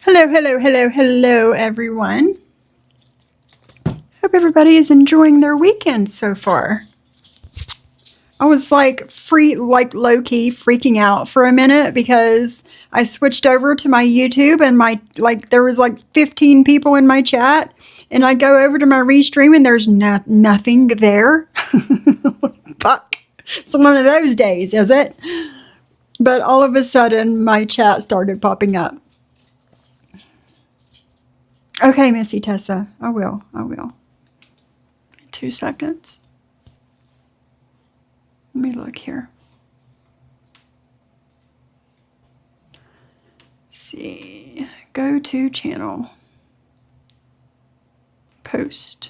Hello, hello, hello, hello, everyone. Hope everybody is enjoying their weekend so far. I was like low-key freaking out for a minute because I switched over to my YouTube and there was like 15 people in my chat, and I go over to my restream and there's nothing there. Fuck. It's one of those days, is it? But all of a sudden my chat started popping up. Okay, Missy Tessa, I will. 2 seconds. Let me look here. Let's see. Go to channel. Post.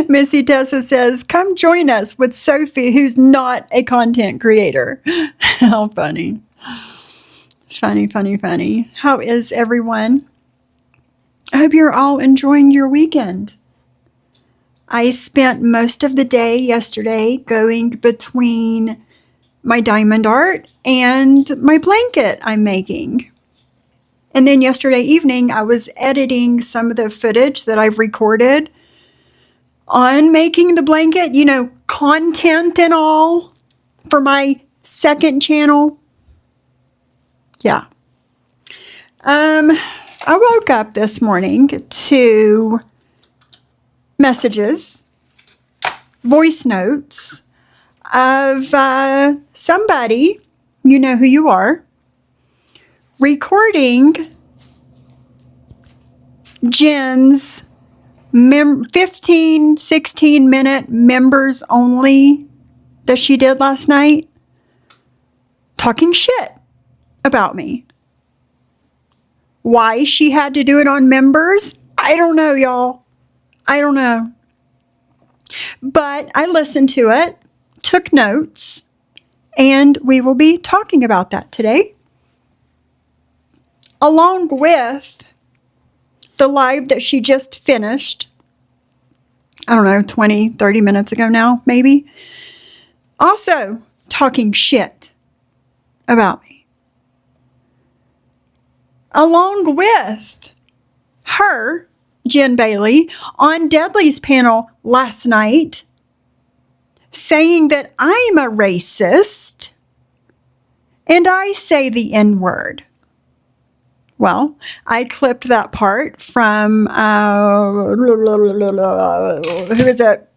Missy Tessa says, come join us with Sophie, who's not a content creator. How funny. Funny. How is everyone? I hope you're all enjoying your weekend. I spent most of the day yesterday going between my diamond art and my blanket I'm making. And then yesterday evening, I was editing some of the footage that I've recorded on making the blanket, content and all for my second channel. Yeah. I woke up this morning to messages, voice notes of somebody, you know who you are, recording Jen's 15, 16-minute members only that she did last night, talking shit about me. Why she had to do it on members, I don't know, y'all. I don't know. But I listened to it, took notes, and we will be talking about that today, along with the live that she just finished. I don't know, 20, 30 minutes ago now, maybe. Also talking shit about me. Along with her, Jen Bailey, on Deadly's panel last night, saying that I'm a racist and I say the N-word. Well, I clipped that part from, who is it?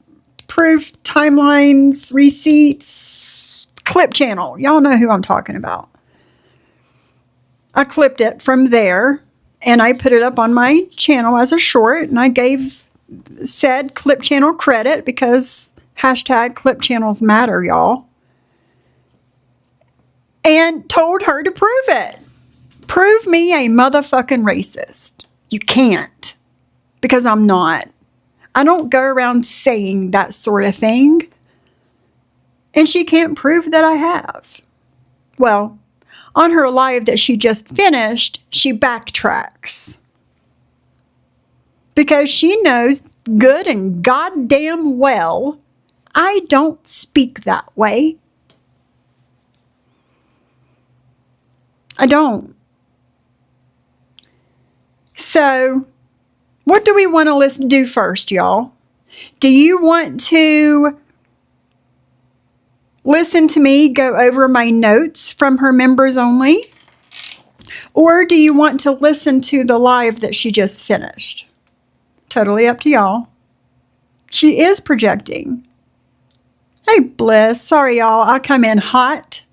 Proof, Timelines, Receipts, Clip Channel. Y'all know who I'm talking about. I clipped it from there and I put it up on my channel as a short, and I gave said Clip Channel credit because hashtag Clip Channels matter, y'all. And told her to prove it. Prove me a motherfucking racist. You can't, because I'm not. I don't go around saying that sort of thing. And she can't prove that I have. Well, on her live that she just finished, she backtracks. Because she knows good and goddamn well I don't speak that way. I don't. So, what do we want to do first, y'all? Do you want to listen to me go over my notes from her members only? Or do you want to listen to the live that she just finished? Totally up to y'all. She is projecting. Hey, Bliss. Sorry, y'all. I come in hot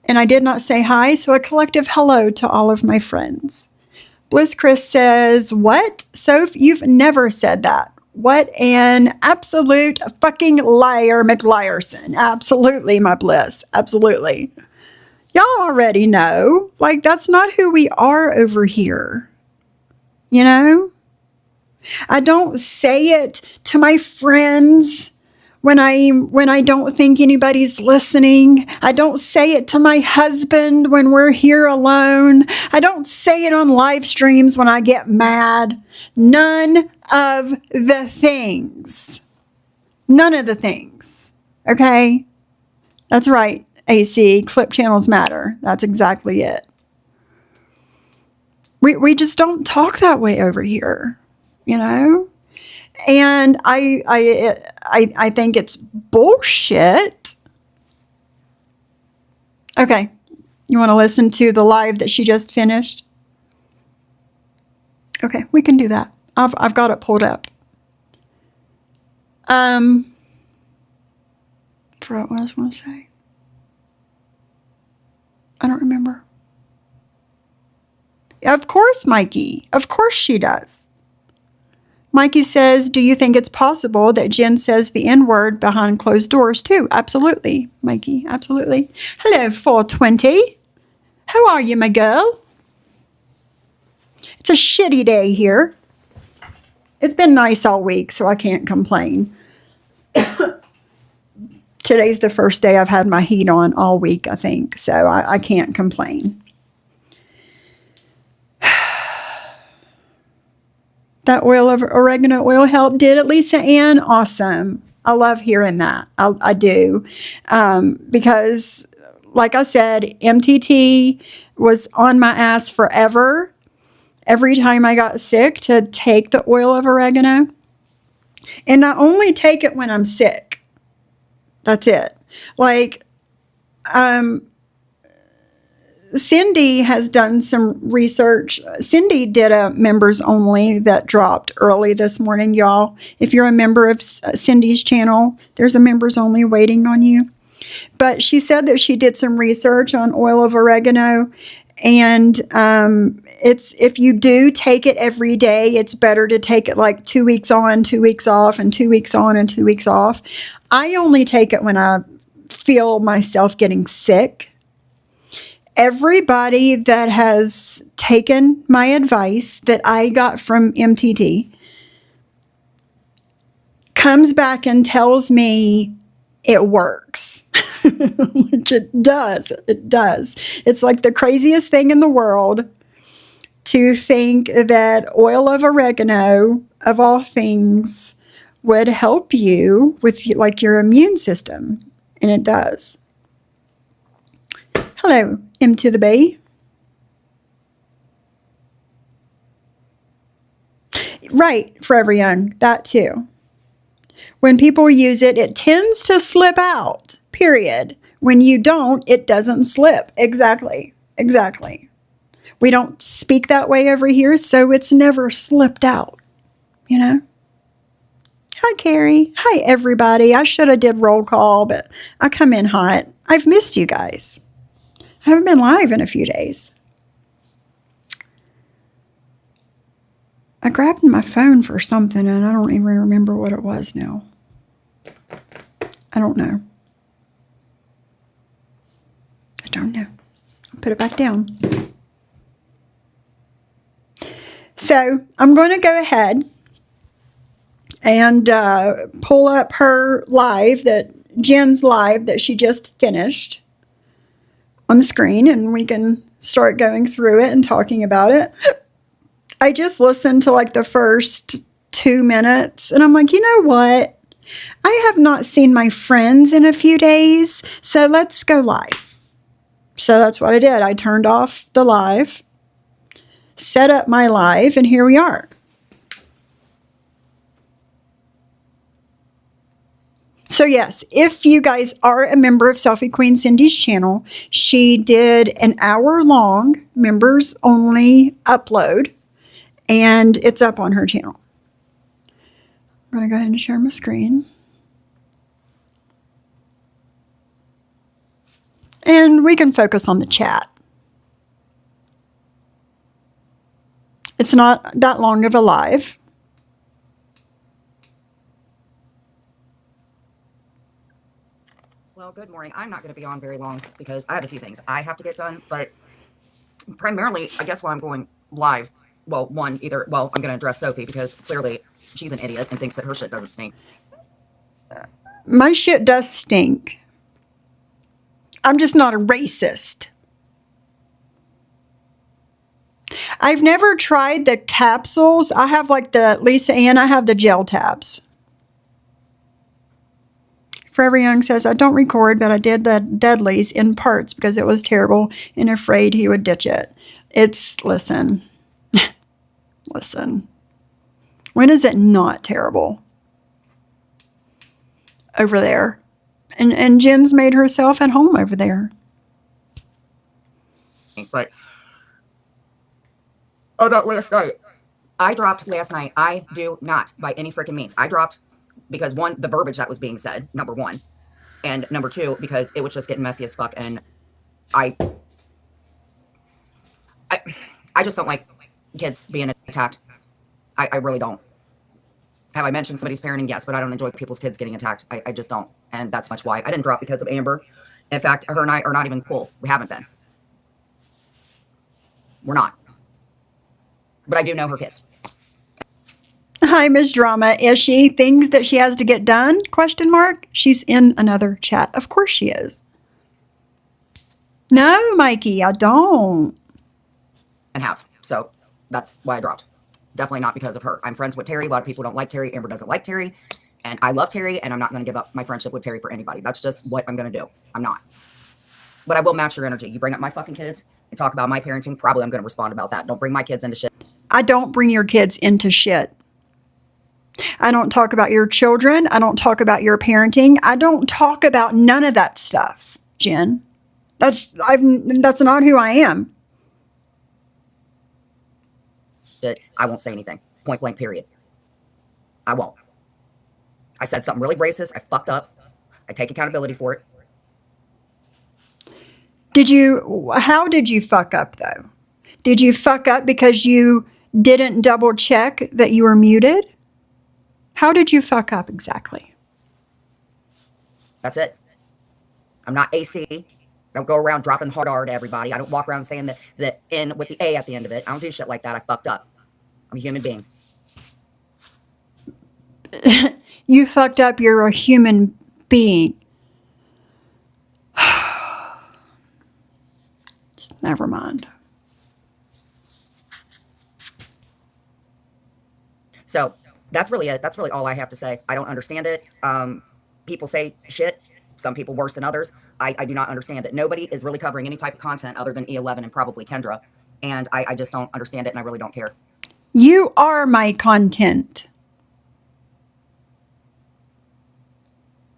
and I did not say hi, so a collective hello to all of my friends. Bliss Chris says, what? Soph, you've never said that. What an absolute fucking liar, McLiarson. Absolutely, my Bliss. Absolutely. Y'all already know. Like, that's not who we are over here. You know? I don't say it to my friends when I don't think anybody's listening. I don't say it to my husband when we're here alone. I don't say it on live streams when I get mad. None of the things. None of the things. Okay? That's right, AC. Clip channels matter. That's exactly it. We just don't talk that way over here, you know? And I think it's bullshit. Okay. You want to listen to the live that she just finished? Okay, we can do that. I've got it pulled up. Forgot what I was going to say. I don't remember. Of course, Mikey. Of course she does. Mikey says, do you think it's possible that Jen says the N-word behind closed doors too? Absolutely, Mikey. Absolutely. Hello, 420. How are you, my girl? It's a shitty day here. It's been nice all week, so I can't complain. Today's the first day I've had my heat on all week, I think, so I can't complain. That oil of oregano oil help, did it, Lisa Ann? Awesome. I love hearing that. I do. Because, like I said, MTT was on my ass forever. Every time I got sick to take the oil of oregano. And I only take it when I'm sick. That's it. Like, Cindy has done some research. Cindy did a members only that dropped early this morning, y'all. If you're a member of Cindy's channel, there's a members only waiting on you. But she said that she did some research on oil of oregano. And it's, if you do take it every day, it's better to take it like 2 weeks on, 2 weeks off, and 2 weeks on and 2 weeks off. I only take it when I feel myself getting sick. Everybody that has taken my advice that I got from MTT comes back and tells me it works. Like it does. It does. It's like the craziest thing in the world to think that oil of oregano, of all things, would help you with like your immune system. And it does. Hello, M to the B. Right, Forever Young, that too. When people use it, it tends to slip out, period. When you don't, it doesn't slip. Exactly, exactly. We don't speak that way over here, so it's never slipped out, you know? Hi, Carrie. Hi, everybody. I should have did roll call, but I come in hot. I've missed you guys. I haven't been live in a few days. I grabbed my phone for something, and I don't even remember what it was now. I don't know. I don't know. I'll put it back down. So I'm going to go ahead and pull up her live, Jen's live that she just finished on the screen, and we can start going through it and talking about it. I just listened to like the first 2 minutes, and I'm like, you know what? I have not seen my friends in a few days, so let's go live. So that's what I did. I turned off the live, set up my live, and here we are. So yes, if you guys are a member of Selfie Queen Cindy's channel, she did an hour-long members-only upload, and it's up on her channel. I'm going to go ahead and share my screen. And we can focus on the chat. It's not that long of a live. Well, good morning. I'm not going to be on very long because I have a few things I have to get done, but primarily, I guess why I'm going live. Well, I'm going to address Sophie because clearly she's an idiot and thinks that her shit doesn't stink. My shit does stink. I'm just not a racist. I've never tried the capsules. I have like the Lisa Ann, I have the gel tabs. Forever Young says, I don't record, but I did the Deadlies in parts because it was terrible and afraid he would ditch it. Listen. Listen. When is it not terrible? Over there. And Jen's made herself at home over there. But about last night. I dropped last night. I do not, by any freaking means. I dropped because, one, the verbiage that was being said, number one. And number two, because it was just getting messy as fuck. And I just don't like kids being attacked. I really don't. Have I mentioned somebody's parenting? Yes, but I don't enjoy people's kids getting attacked. I just don't. And that's much why. I didn't drop because of Amber. In fact, her and I are not even cool. We haven't been. We're not. But I do know her kids. Hi, Miss Drama. Is she? Things that she has to get done? Question mark. She's in another chat. Of course she is. No, Mikey, I don't. And have. So that's why I dropped. Definitely not because of her. I'm friends with Terry. A lot of people don't like Terry. Amber doesn't like Terry. And I love Terry, and I'm not going to give up my friendship with Terry for anybody. That's just what I'm going to do. I'm not. But I will match your energy. You bring up my fucking kids and talk about my parenting, probably I'm going to respond about that. Don't bring my kids into shit. I don't bring your kids into shit. I don't talk about your children. I don't talk about your parenting. I don't talk about none of that stuff, Jen. That's not who I am. I won't say anything. Point blank, period. I won't. I said something really racist. I fucked up. I take accountability for it. How did you fuck up, though? Did you fuck up because you didn't double check that you were muted? How did you fuck up exactly? That's it. I'm not AC. I don't go around dropping hard R to everybody. I don't walk around saying the N with the A at the end of it. I don't do shit like that. I fucked up. I'm a human being. You fucked up. You're a human being. Never mind. So that's really it. That's really all I have to say. I don't understand it. People say shit. Some people worse than others. I do not understand it. Nobody is really covering any type of content other than E11 and probably Kendra. And I just don't understand it, and I really don't care. You are my content.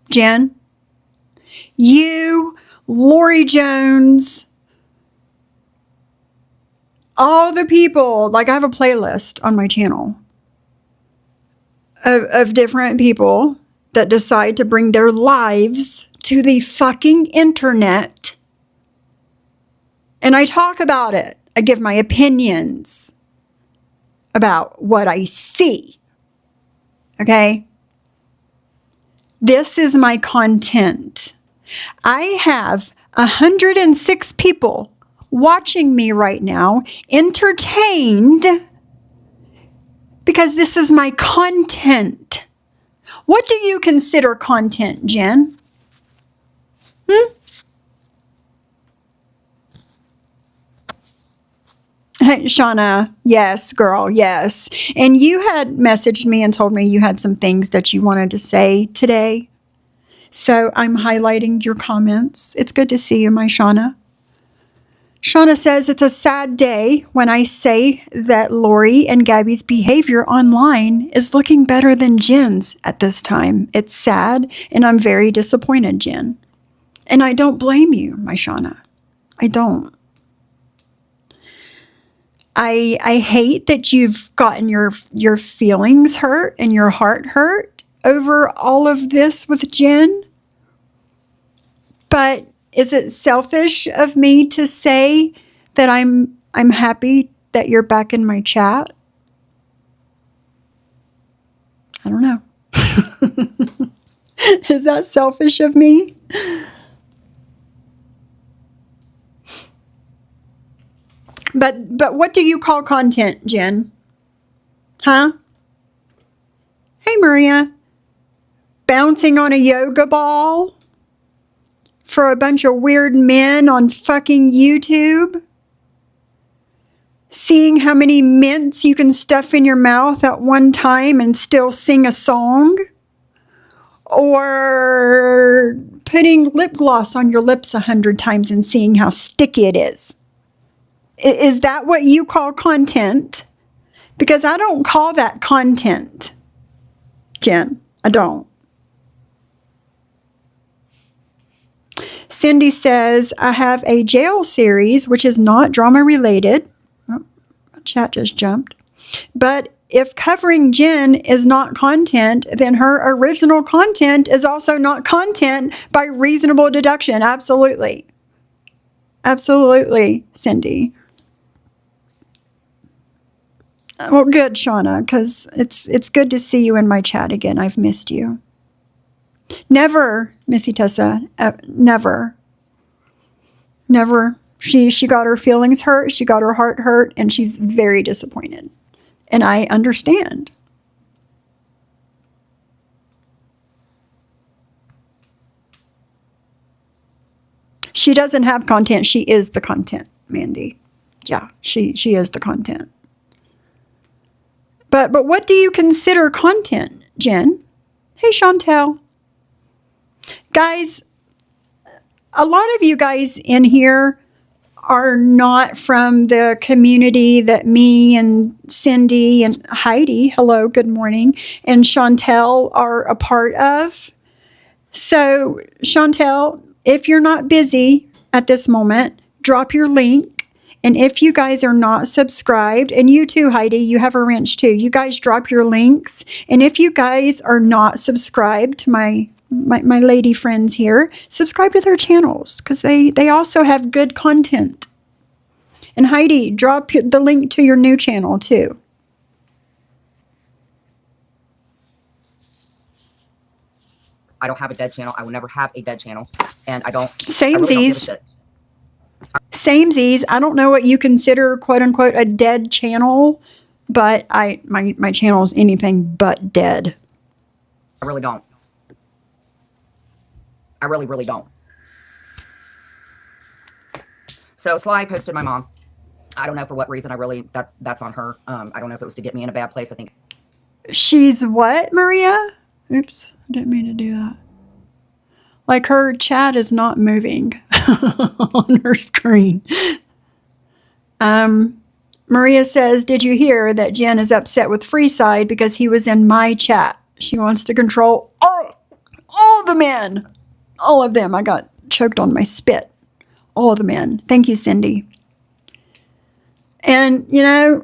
Jen? You, Lori Jones, all the people, like I have a playlist on my channel of different people that decide to bring their lives to the fucking internet. And I talk about it. I give my opinions about what I see. Okay? This is my content. I have 106 people watching me right now, entertained, because this is my content. What do you consider content, Jen? Shauna, yes, girl, yes. And you had messaged me and told me you had some things that you wanted to say today. So I'm highlighting your comments. It's good to see you, my Shauna. Shauna says, it's a sad day when I say that Lori and Gabby's behavior online is looking better than Jen's at this time. It's sad, and I'm very disappointed, Jen. And I don't blame you, my Shauna. I don't. I hate that you've gotten your feelings hurt and your heart hurt over all of this with Jen. But is it selfish of me to say that I'm happy that you're back in my chat? I don't know. Is that selfish of me? But what do you call content, Jen? Huh? Hey, Maria. Bouncing on a yoga ball for a bunch of weird men on fucking YouTube? Seeing how many mints you can stuff in your mouth at one time and still sing a song? Or putting lip gloss on your lips 100 times and seeing how sticky it is? Is that what you call content? Because I don't call that content, Jen. I don't. Cindy says, I have a jail series, which is not drama related. Oh, my chat just jumped. But if covering Jen is not content, then her original content is also not content by reasonable deduction. Absolutely. Absolutely, Cindy. Well, good, Shauna, because it's good to see you in my chat again. I've missed you. Never, Missy Tessa, never. Never. She got her feelings hurt, she got her heart hurt, and she's very disappointed. And I understand. She doesn't have content. She is the content, Mandy. Yeah, she is the content. But what do you consider content, Jen? Hey, Chantel. Guys, a lot of you guys in here are not from the community that me and Cindy and Heidi, hello, good morning, and Chantel are a part of. So, Chantel, if you're not busy at this moment, drop your link. And if you guys are not subscribed, and you too, Heidi, you have a wrench too, you guys drop your links. And if you guys are not subscribed to my lady friends here, subscribe to their channels because they also have good content. And Heidi, drop the link to your new channel too. I don't have a dead channel. I will never have a dead channel. And I really Samesies. don't give a shit. Samesies. I don't know what you consider quote unquote a dead channel, but my channel is anything but dead. I really don't. I really, really don't. So Sly posted my mom. I don't know for what reason. That's on her. I don't know if it was to get me in a bad place. I think. She's what, Maria? Oops, I didn't mean to do that. Like her chat is not moving on her screen. Maria says, did you hear that Jen is upset with Freeside because he was in my chat? She wants to control all the men. All of them. I got choked on my spit. All the men. Thank you, Cindy. And, you know,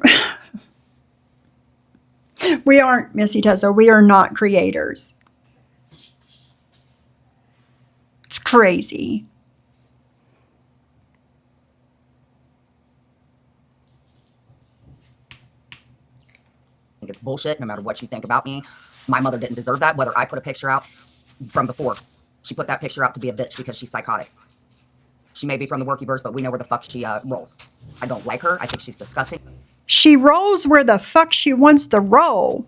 we aren't, Missy Tessa, we are not creators. It's crazy. I think it's bullshit no matter what you think about me. My mother didn't deserve that, whether I put a picture out from before. She put that picture out to be a bitch because she's psychotic. She may be from the Workyverse, but we know where the fuck she rolls. I don't like her. I think she's disgusting. She rolls where the fuck she wants to roll.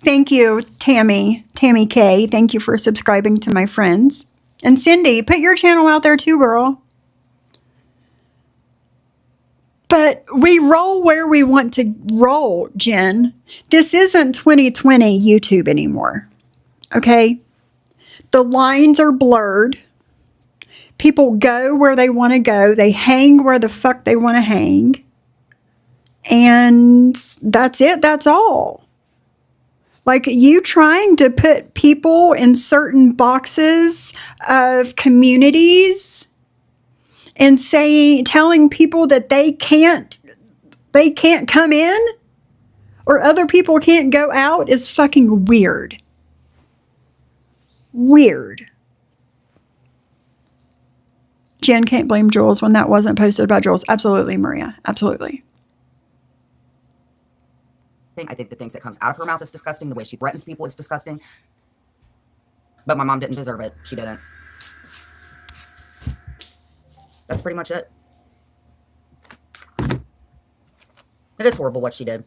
Thank you, Tammy K. Thank you for subscribing to my friends. And Cindy, put your channel out there too, girl. But we roll where we want to roll, Jen. This isn't 2020 YouTube anymore. Okay? The lines are blurred. People go where they want to go. They hang where the fuck they want to hang. And that's it. That's all. Like you trying to put people in certain boxes of communities and telling people that they can't come in or other people can't go out is fucking weird. Weird. Jen can't blame Jules when that wasn't posted by Jules. Absolutely, Maria. Absolutely. I think the things that comes out of her mouth is disgusting. The way she threatens people is disgusting. But my mom didn't deserve it. She didn't. That's pretty much it. It is horrible what she did.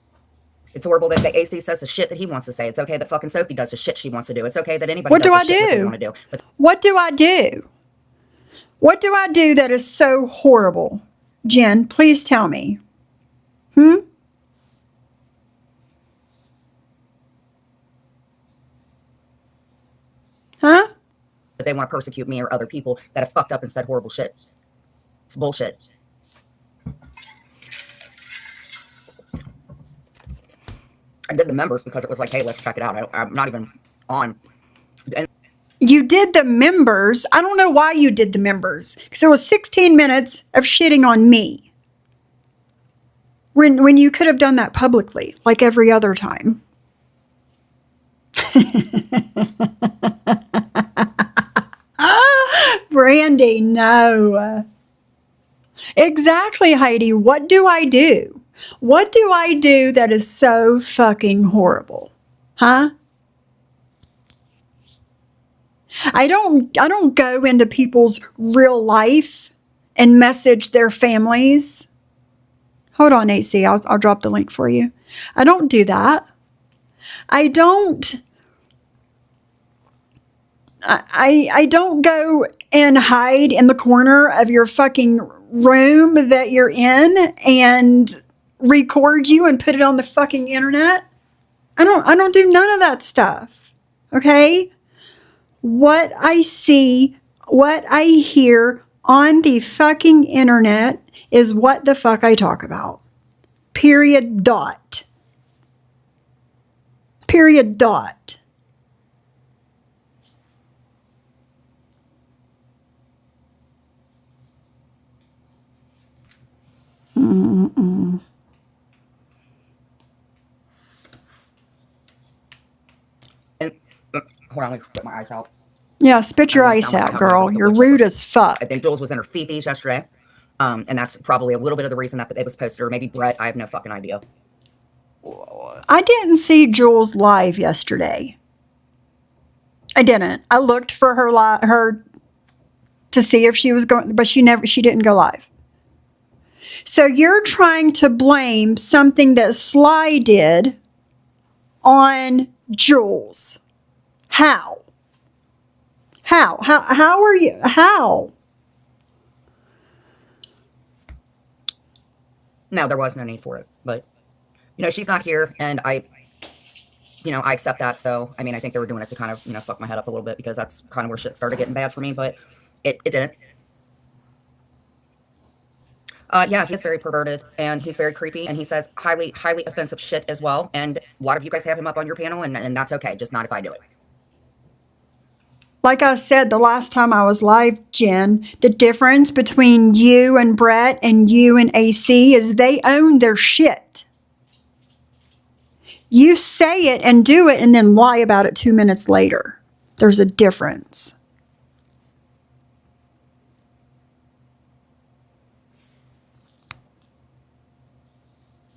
It's horrible that the AC says the shit that he wants to say. It's okay that fucking Sophie does the shit she wants to do. It's okay that anybody does the shit that they want to do. But what do I do? What do I do that is so horrible? Jen, please tell me. Huh? they want to persecute me or other people that have fucked up and said horrible shit. It's bullshit. I did the members because it was like, hey, let's check it out. I'm not even on. And You did the members. I don't know why you did the members. Because it was 16 minutes of shitting on me. When you could have done that publicly, like every other time. Brandy, no. Exactly, Heidi. What do I do? What do I do that is so fucking horrible? Huh? I don't go into people's real life and message their families. Hold on, AC. I'll drop the link for you. I don't do that. I don't go and hide in the corner of your fucking room that you're in and record you and put it on the fucking internet. I don't do none of that stuff. Okay? What I see, what I hear on the fucking internet is what the fuck I talk about. Period. Dot. Period. Dot. Mm-mm. and hold on, let me put my eyes out. Yeah, spit your I don't ice sound like out, I have girl. like a You're wood rude chipper. as fuck. I think Jules was in her fifis yesterday. And that's probably a little bit of the reason that it was posted, or maybe Brett. I have no fucking idea. I didn't see Jules live yesterday. I didn't. I looked for her to see if she was going, but she didn't go live. So you're trying to blame something that Sly did on Jules. How? How are you? How? No, there was no need for it. But, she's not here, and I accept that. So, I mean, I think they were doing it to kind of, fuck my head up a little bit, because that's kind of where shit started getting bad for me, but it didn't. Yeah, he's very perverted, and he's very creepy, and he says highly, highly offensive shit as well. And a lot of you guys have him up on your panel, and that's okay, just not if I do it. Like I said the last time I was live, Jen, the difference between you and Brett and you and AC is they own their shit. You say it and do it and then lie about it 2 minutes later. There's a difference.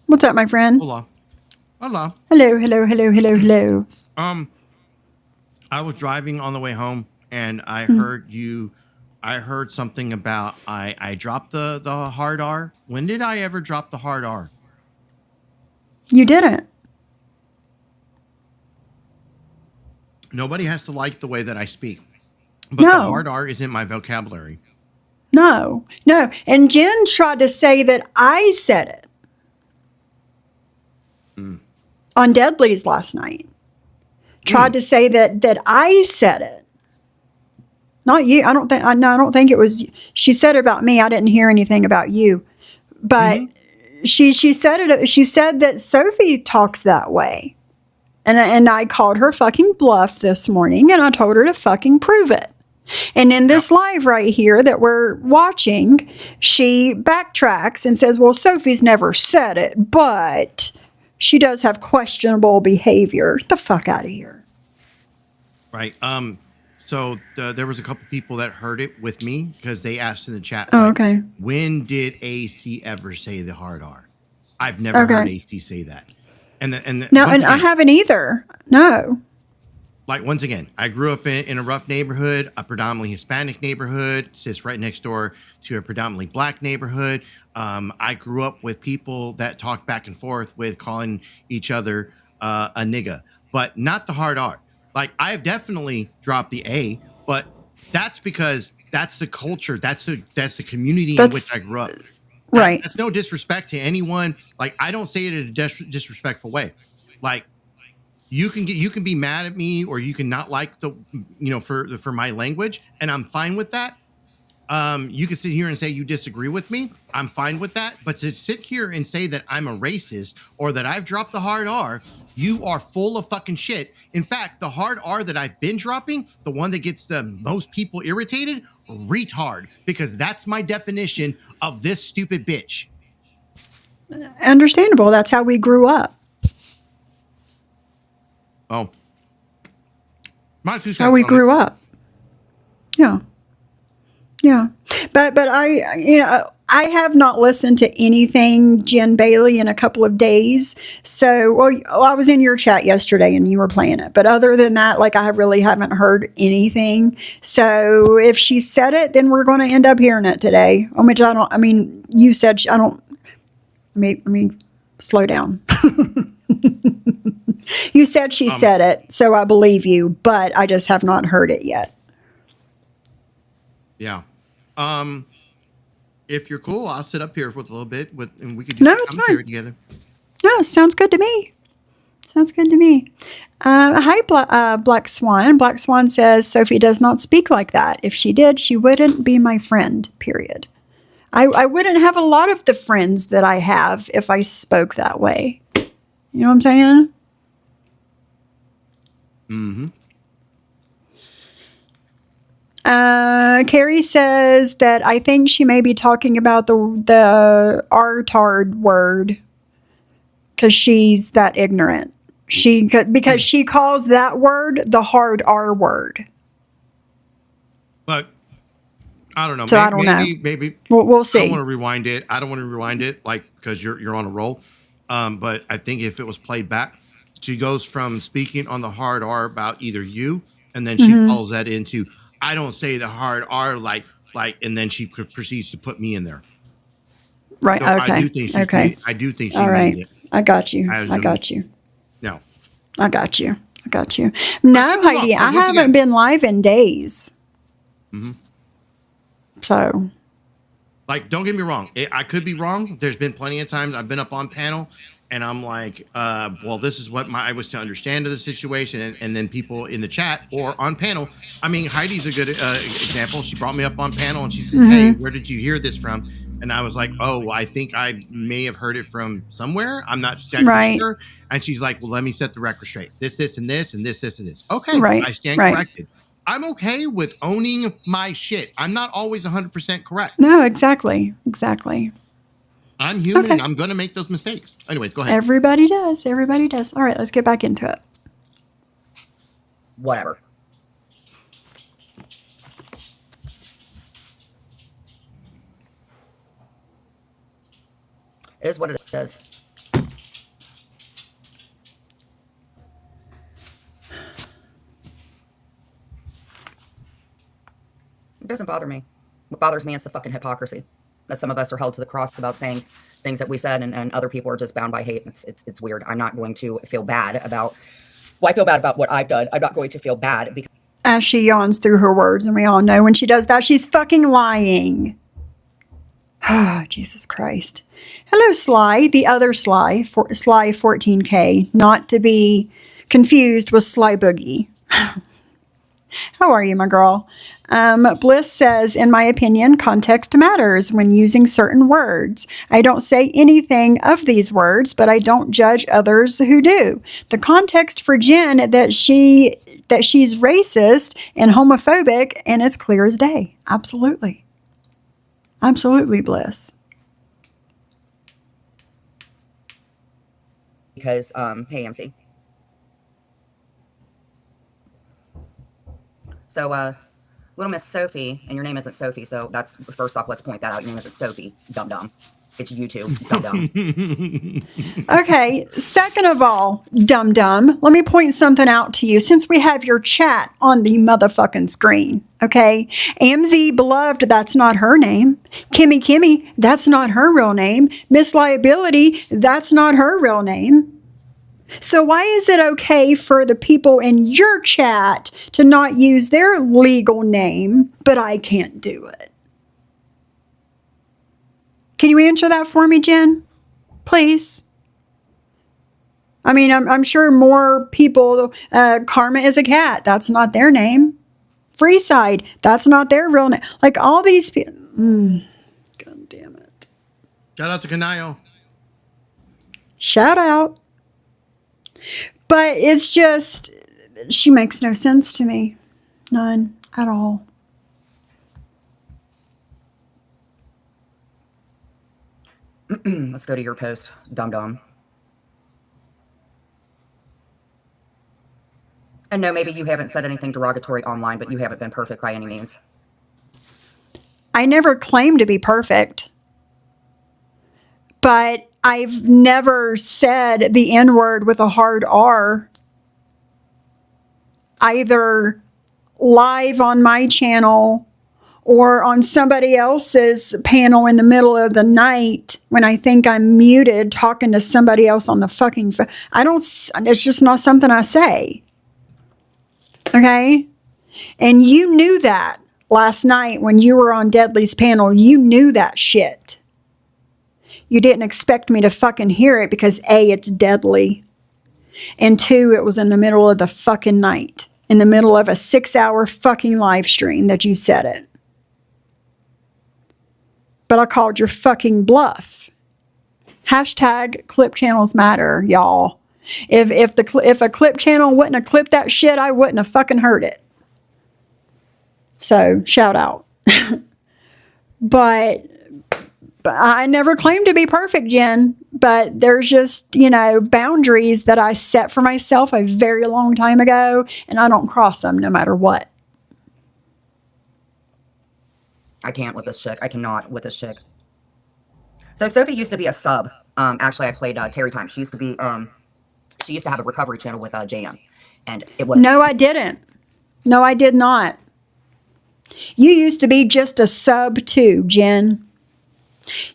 What's up, my friend? Hola. Hola. Hello, hello, hello, hello, hello. I was driving on the way home, and I heard something about I dropped the hard R. When did I ever drop the hard R? You didn't. Nobody has to like the way that I speak, but No. the hard R is in my vocabulary. No. And Jen tried to say that I said it on Deadly's last night. Tried to say that I said it. Not you. I don't think it was. She said it about me. I didn't hear anything about you. But she said it. She said that Sophie talks that way. And I called her fucking bluff this morning, and I told her to fucking prove it. And in this live right here that we're watching, she backtracks and says, well, Sophie's never said it, but she does have questionable behavior. Get the fuck out of here. Right. So there was a couple people that heard it with me because they asked in the chat. Oh, okay. When did AC ever say the hard R? I've never heard AC say that. And No, and I haven't either. No. like once again, I grew up in a rough neighborhood, a predominantly Hispanic neighborhood, sits right next door to a predominantly black neighborhood. I grew up with people that talk back and forth with calling each other a nigga, but not the hard R. Like I've definitely dropped the A, but that's because that's the culture, that's the community in which I grew up. Right. That's no disrespect to anyone. Like I don't say it in a disrespectful way. Like you can be mad at me or you can not like the for my language, and I'm fine with that. You can sit here and say you disagree with me. I'm fine with that. But to sit here and say that I'm a racist or that I've dropped the hard R, you are full of fucking shit. In fact, the hard R that I've been dropping, the one that gets the most people irritated, retard, because that's my definition of this stupid bitch. Understandable. That's how we grew up. Oh, my two cents How we on grew up. Yeah. Yeah. But I have not listened to anything Jen Bailey in a couple of days. So, well, I was in your chat yesterday and you were playing it. But other than that, like I really haven't heard anything. So if she said it, then we're going to end up hearing it today. You said, slow down. You said she said it, so I believe you, but I just have not heard it yet. Yeah. If you're cool, I'll sit up here with a little bit and we could do No, some it's commentary fine. together. No, sounds good to me. Sounds good to me. Hi, Black Swan. Black Swan says, Sophie does not speak like that. If she did, she wouldn't be my friend, period. I wouldn't have a lot of the friends that I have if I spoke that way. You know what I'm saying? Mm-hmm. Carrie says that I think she may be talking about the R-tard word because she's that ignorant. Because she calls that word the hard R word. But I don't know. So I don't know. Maybe We'll I see. don't want to rewind it. I don't want to rewind it, like because you're on a roll. But I think if it was played back, she goes from speaking on the hard R about either you, and then she follows that into I don't say the hard R like, and then she proceeds to put me in there. Right. So Okay. I do think she. I do think she. All right. It. I got you. As I in- got you. No. I got you. I got you. No, But Heidi, I once haven't again- been live in days. Mhm. So, Like, don't get me wrong. I could be wrong. There's been plenty of times I've been up on panel and I'm like, well, this is what I was to understand of the situation. And then people in the chat or on panel. I mean, Heidi's a good example. She brought me up on panel and she said, hey, where did you hear this from? And I was like, oh, I think I may have heard it from somewhere. I'm not exactly Right. sure. And she's like, well, let me set the record straight. This, and this, and this, and this. Okay, Right, I stand right. corrected. I'm okay with owning my shit. I'm not always 100% correct. no, exactly. Exactly. I'm human Okay. and I'm going to make those mistakes. Anyways, go ahead. Everybody does. Everybody does. All right, let's get back into it. Whatever. It is what it is. It doesn't bother me. What bothers me is the fucking hypocrisy that some of us are held to the cross about saying things that we said, and other people are just bound by hate. It's weird. I'm not going to feel bad about. Well, I feel bad about what I've done. I'm not going to feel bad because As she yawns through her words, and we all know when she does that, she's fucking lying. Ah, Jesus Christ. Hello, Sly, the other Sly, Sly 14K, not to be confused with Sly Boogie. How are you, my girl? Bliss says, in my opinion, context matters when using certain words. I don't say anything of these words, but I don't judge others who do. The context for Jen that she's racist and homophobic, and it's clear as day. Absolutely. Absolutely, Bliss. hey, MC. So, little Miss Sophie, and your name isn't Sophie, so that's first off, let's point that out. Your name isn't Sophie, dum dum. It's YouTube. Dumb. Okay, second of all, dum dum, let me point something out to you since we have your chat on the motherfucking screen. Okay, AMZ Beloved, that's not her name. Kimmy, that's not her real name. Miss Liability, that's not her real name. So why is it okay for the people in your chat to not use their legal name, but I can't do it? Can you answer that for me, Jen? Please. I mean, I'm sure more people, Karma is a cat. That's not their name. Freeside, that's not their real name. Like all these people. God damn it. Shout out to Kanayo. Shout out. But it's just, she makes no sense to me. None at all. Let's go to your post, Dum. And no, maybe you haven't said anything derogatory online, but you haven't been perfect by any means. I never claimed to be perfect. But I've never said the N-word with a hard R, either live on my channel or on somebody else's panel in the middle of the night when I think I'm muted talking to somebody else on the fucking phone. It's just not something I say. Okay? And you knew that last night when you were on Deadly's panel. You knew that shit. You didn't expect me to fucking hear it because A, it's Deadly. And 2, it was in the middle of the fucking night. In the middle of a 6-hour fucking live stream that you said it. But I called your fucking bluff. Hashtag clip channels matter, y'all. If a clip channel wouldn't have clipped that shit, I wouldn't have fucking heard it. So, shout out. But I never claimed to be perfect, Jen. But there's just, boundaries that I set for myself a very long time ago, and I don't cross them no matter what. I can't with this chick. I cannot with this chick. So Sophie used to be a sub. Actually, I played Terry Time. She used to be. She used to have a recovery channel with Jan, and it was. No, I didn't. No, I did not. You used to be just a sub too, Jen.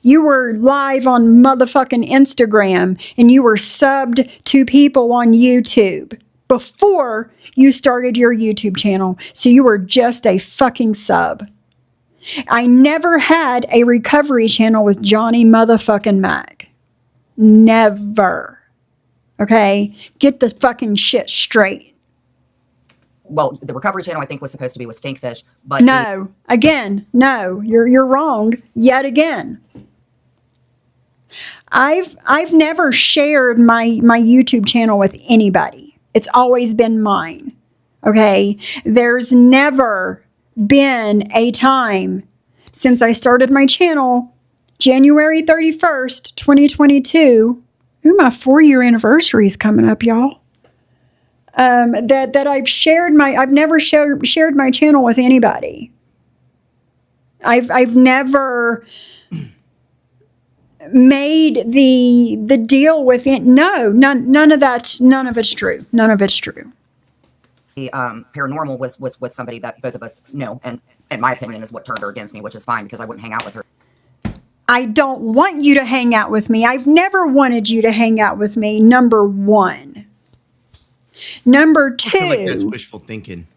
You were live on motherfucking Instagram, and you were subbed to people on YouTube before you started your YouTube channel. So you were just a fucking sub. I never had a recovery channel with Johnny motherfucking Mac. Never. Okay? Get the fucking shit straight. Well, the recovery channel I think was supposed to be with Stinkfish, but no. No. You're wrong yet again. I've never shared my YouTube channel with anybody. It's always been mine. Okay? There's never been a time since I started my channel, January 31st, 2022. Ooh, my 4-year anniversary is coming up, y'all. That I've never shared my channel with anybody. I've never made the deal with it. No, none of it's true. None of it's true. The paranormal was with somebody that both of us know, and in my opinion is what turned her against me, which is fine because I wouldn't hang out with her. I don't want you to hang out with me. I've never wanted you to hang out with me, number one. Number two. I feel like that's wishful thinking.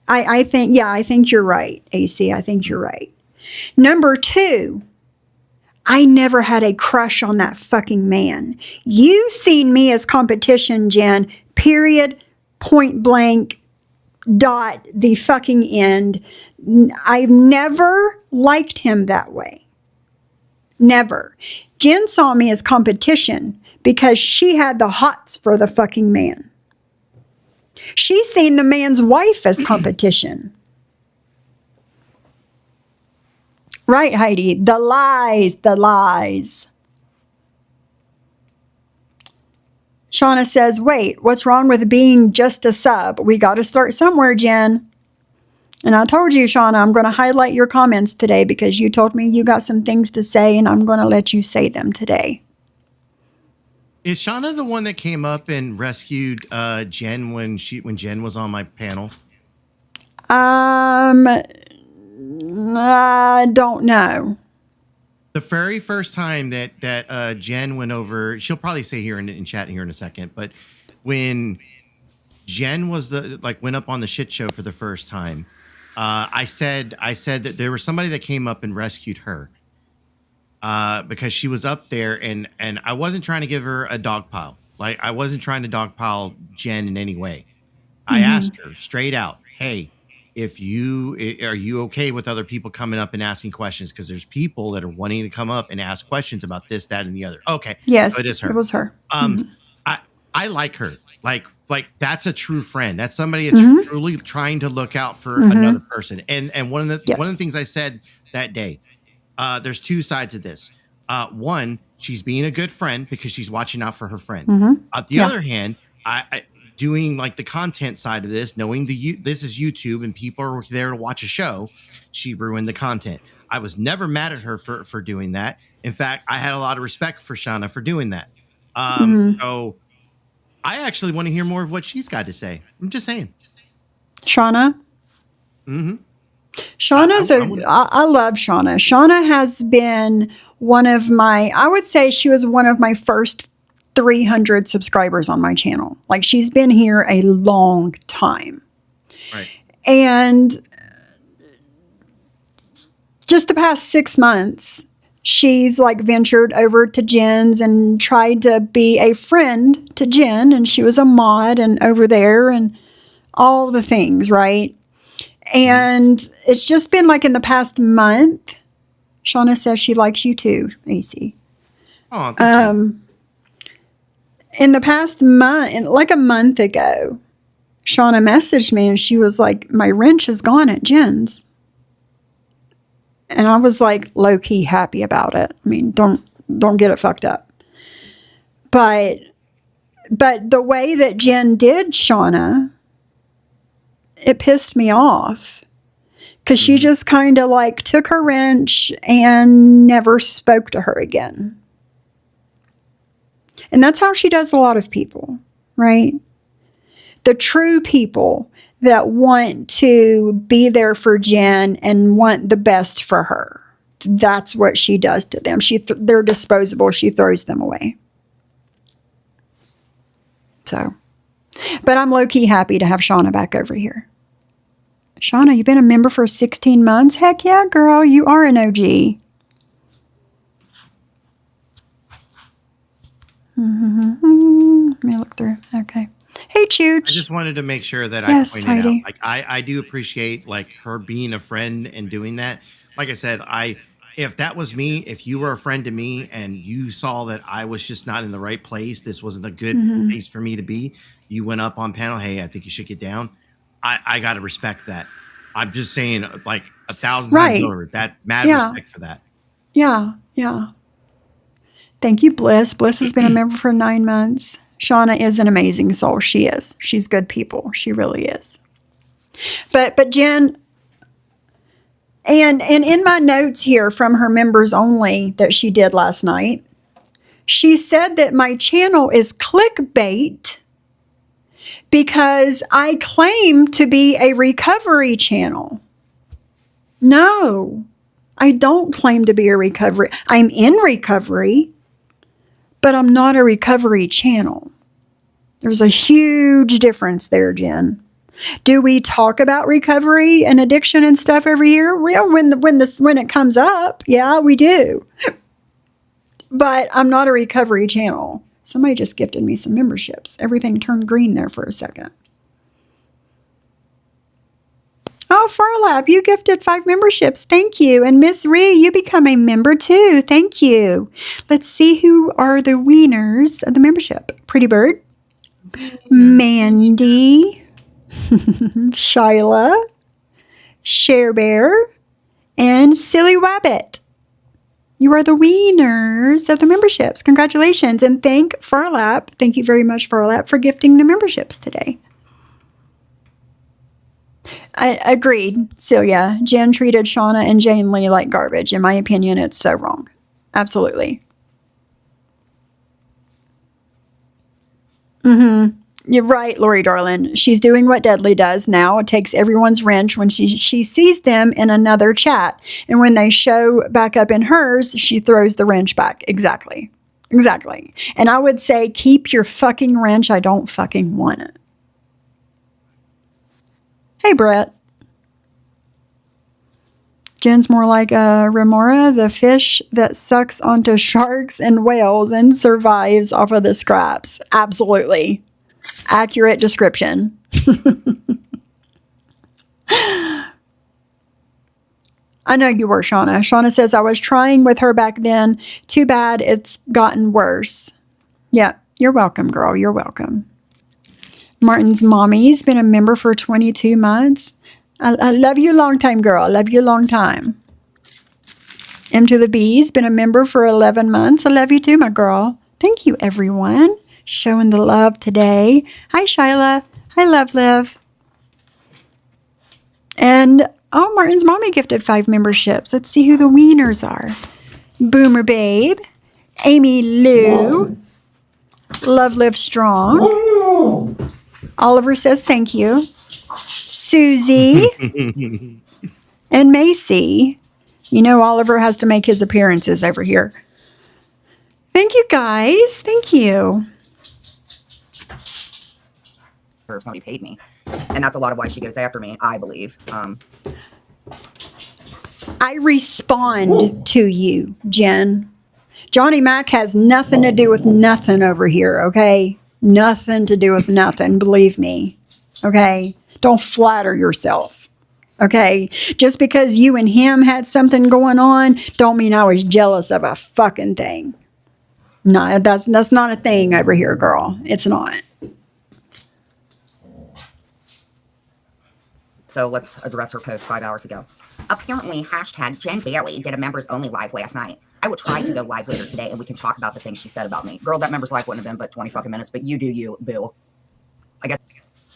I think you're right, AC. I think you're right. Number two, I never had a crush on that fucking man. You seen me as competition, Jen, period, point blank, dot, the fucking end. I've never liked him that way. Never. Jen saw me as competition because she had the hots for the fucking man. She seen the man's wife as competition. Right, Heidi? The lies. Shauna says, wait, what's wrong with being just a sub? We got to start somewhere, Jen. And I told you, Shauna, I'm going to highlight your comments today because you told me you got some things to say, and I'm going to let you say them today. Is Shauna the one that came up and rescued Jen when Jen was on my panel? I don't know. The very first time that Jen went over, she'll probably say here in chat here in a second, but when Jen was went up on the shit show for the first time, I said that there was somebody that came up and rescued her because she was up there, and I wasn't trying to give her a dog pile. Like, I wasn't trying to dogpile Jen in any way. I asked her straight out, hey, are you okay with other people coming up and asking questions? Because there's people that are wanting to come up and ask questions about this, that, and the other. Okay. Yes, so it is her. It was her. I like her. Like that's a true friend. That's somebody that's truly trying to look out for another person. And one of the things I said that day, there's two sides of this. One, she's being a good friend because she's watching out for her friend. On the other hand, I doing like the content side of this, knowing this is YouTube and people are there to watch a show, she ruined the content. I was never mad at her for doing that. In fact, I had a lot of respect for Shauna for doing that. So I actually want to hear more of what she's got to say. I'm just saying. Shauna? Shauna's I love Shauna. Shauna has been I would say she was one of my first 300 subscribers on my channel. Like, she's been here a long time. Right. And just the past 6 months, she's like ventured over to Jen's and tried to be a friend to Jen. And she was a mod and over there and all the things, right? And it's just been like in the past month, Shauna says she likes you too, AC. Oh, thank you. In the past month, like a month ago, Shauna messaged me and she was like, my wrench is gone at Jen's. And I was like low-key happy about it. I mean, don't get it fucked up. But the way that Jen did Shauna, it pissed me off. Because she just kind of like took her wrench and never spoke to her again. And that's how she does a lot of people, right? The true people that want to be there for Jen and want the best for her. That's what she does to them. They're disposable. She throws them away. So, but I'm low-key happy to have Shauna back over here. Shauna, you've been a member for 16 months? Heck yeah, girl. You are an OG. Let me look through. Okay. Hey, Chooch. I just wanted to make sure that Yes, I pointed Heidi. out, like, I do appreciate like her being a friend and doing that. Like I said, if that was me, if you were a friend to me and you saw that I was just not in the right place, this wasn't a good place for me to be, you went up on panel, hey, I think you should get down. I got to respect that. I'm just saying, like 1,000 times over, that mad respect for that. Yeah. Thank you, Bliss. Bliss has been a member for 9 months. Shauna is an amazing soul. She is. She's good people. She really is. But Jen, and in my notes here from her members only that she did last night, she said that my channel is clickbait because I claim to be a recovery channel. No, I don't claim to be a recovery. I'm in recovery, but I'm not a recovery channel. There's a huge difference there, Jen. Do we talk about recovery and addiction and stuff every year? Well, when it comes up, yeah, we do. But I'm not a recovery channel. Somebody just gifted me some memberships. Everything turned green there for a second. Oh, Farlap, you gifted 5 memberships. Thank you. And Miss Ree, you become a member too. Thank you. Let's see who are the winners of the membership. Pretty Bird, Mandy, Shyla, Share Bear, and Silly Wabbit. You are the winners of the memberships. Congratulations. And thank you very much, Farlap, for gifting the memberships today. I agreed, Celia. Jen treated Shauna and Jane Lee like garbage. In my opinion, it's so wrong. Absolutely. You're right, Lori darling. She's doing what Deadly does now. It takes everyone's wrench when she sees them in another chat. And when they show back up in hers, she throws the wrench back. Exactly. Exactly. And I would say, keep your fucking wrench. I don't fucking want it. Hey, Brett. Jen's more like a remora, the fish that sucks onto sharks and whales and survives off of the scraps. Absolutely. Accurate description. I know you were, Shauna. Shauna says, I was trying with her back then. Too bad it's gotten worse. Yeah, you're welcome, girl. You're welcome. Martin's mommy's been a member for 22 months. I love you a long time, girl. I love you a long time. M to the B's been a member for 11 months. I love you too, my girl. Thank you, everyone. Showing the love today. Hi, Shyla. Hi, Love Live. And, oh, Martin's mommy gifted 5 memberships. Let's see who the wieners are. Boomer Babe. Amy Lou. Love Live Strong. Oliver says thank you. Susie. And Macy. You know Oliver has to make his appearances over here. Thank you, guys. Thank you. Or if somebody paid me. And that's a lot of why she goes after me, I believe. I respond to you, Jen. Johnny Mac has nothing to do with nothing over here, okay? Nothing to do with nothing, believe me. Okay? Don't flatter yourself. Okay? Just because you and him had something going on, don't mean I was jealous of a fucking thing. No, that's not a thing over here, girl. It's not. So let's address her post 5 hours ago. Apparently, hashtag Jen Bailey did a members only live last night. I will try to go live later today and we can talk about the things she said about me. Girl, that members live wouldn't have been but 20 fucking minutes, but you do you, boo. I guess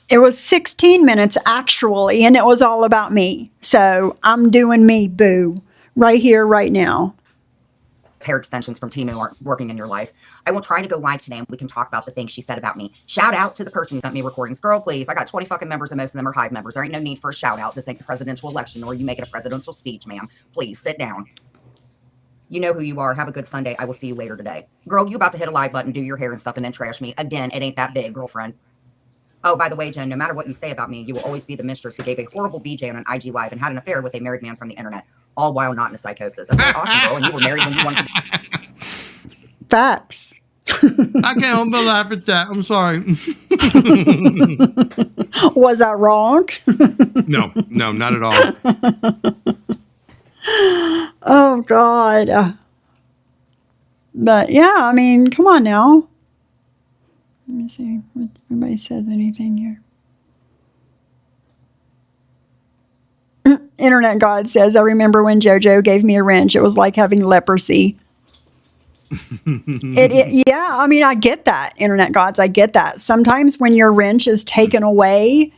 it was 16 minutes actually, and it was all about me. So I'm doing me, boo. Right here, right now. hair extensions from Temu aren't working in your life. I will try to go live today and we can talk about the things she said about me. Shout out to the person who sent me recordings. Girl, please. I got 20 fucking members and most of them are Hive members. There ain't no need for a shout out. This ain't the presidential election or you making a presidential speech, ma'am. Please sit down. You know who you are. Have a good Sunday. I will see you later today. Girl, you about to hit a live button, do your hair and stuff, and then trash me. Again, it ain't that big, girlfriend. Oh, by the way, Jen, no matter what you say about me, you will always be the mistress who gave a horrible BJ on an IG live and had an affair with a married man from the internet, all while not in a psychosis. Okay, awesome, girl, and you were married when you wanted to. Facts. I can't help but laugh at that. I'm sorry. Was I wrong? No, not at all. Oh, God. But, yeah, I mean, come on now. Let me see if anybody says anything here. Internet God says, I remember when JoJo gave me a wrench. It was like having leprosy. Yeah, I mean, I get that, Internet Gods. I get that. Sometimes when your wrench is taken away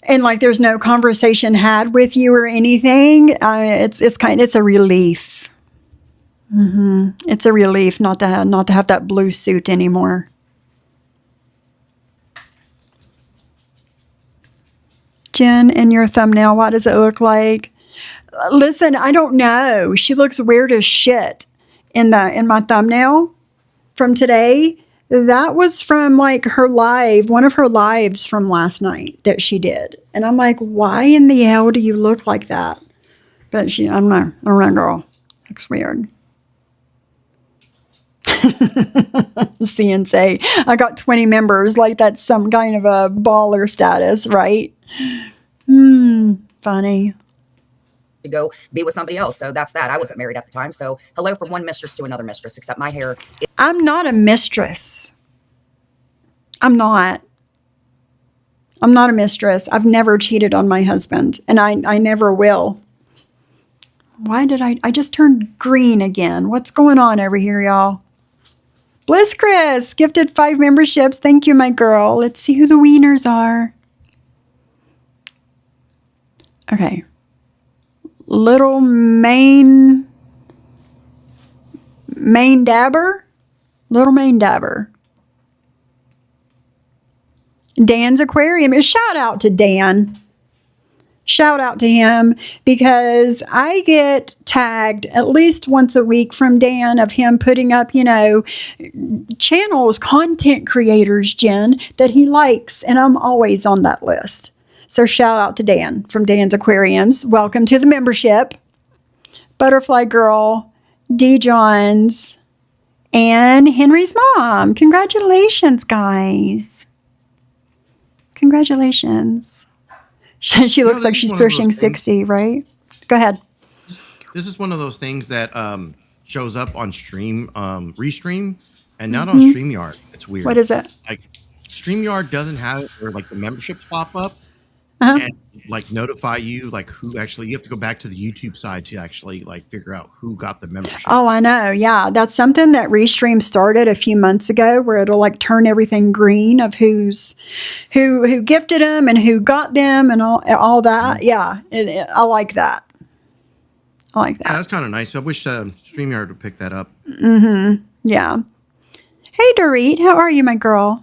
and like there's no conversation had with you or anything, it's a relief. It's a relief not to have that blue suit anymore. Jen, in your thumbnail, what does it look like? Listen, I don't know. She looks weird as shit in my thumbnail from today. That was from like her live, one of her lives from last night that she did. And I'm like, why in the hell do you look like that? But I don't know, girl. Looks weird. See and say, I got 20 members, like that's some kind of a baller status, right? Funny. To go be with somebody else. So that's that. I wasn't married at the time. So hello from one mistress to another mistress, except my hair. I'm not a mistress. I'm not a mistress. I've never cheated on my husband, and I never will. Why did I just turned green again? What's going on over here, y'all? Bliss Chris gifted 5 memberships. Thank you, my girl. Let's see who the wieners are. Okay. Little Maine Dabber? Little Maine Dabber. Dan's Aquarium. Shout out to Dan. Shout out to him because I get tagged at least once a week from Dan of him putting up, channels, content creators, Jen, that he likes. And I'm always on that list. So shout out to Dan from Dan's Aquariums. Welcome to the membership. Butterfly Girl, D. Johns, and Henry's mom. Congratulations, guys. Congratulations. She looks like she's pushing 60, right? Go ahead. This is one of those things that shows up on stream, Restream, and not on StreamYard. It's weird. What is it? Like StreamYard doesn't have it where like the memberships pop up and like notify you like who actually. You have to go back to the YouTube side to actually like figure out who got the membership. Oh, I know. Yeah, that's something that Restream started a few months ago, where it'll like turn everything green of who gifted them and who got them and all that. Yeah, I like that. I like that. Yeah, that's kind of nice. I wish StreamYard would pick that up. Yeah. Hey, Dorit, how are you, my girl?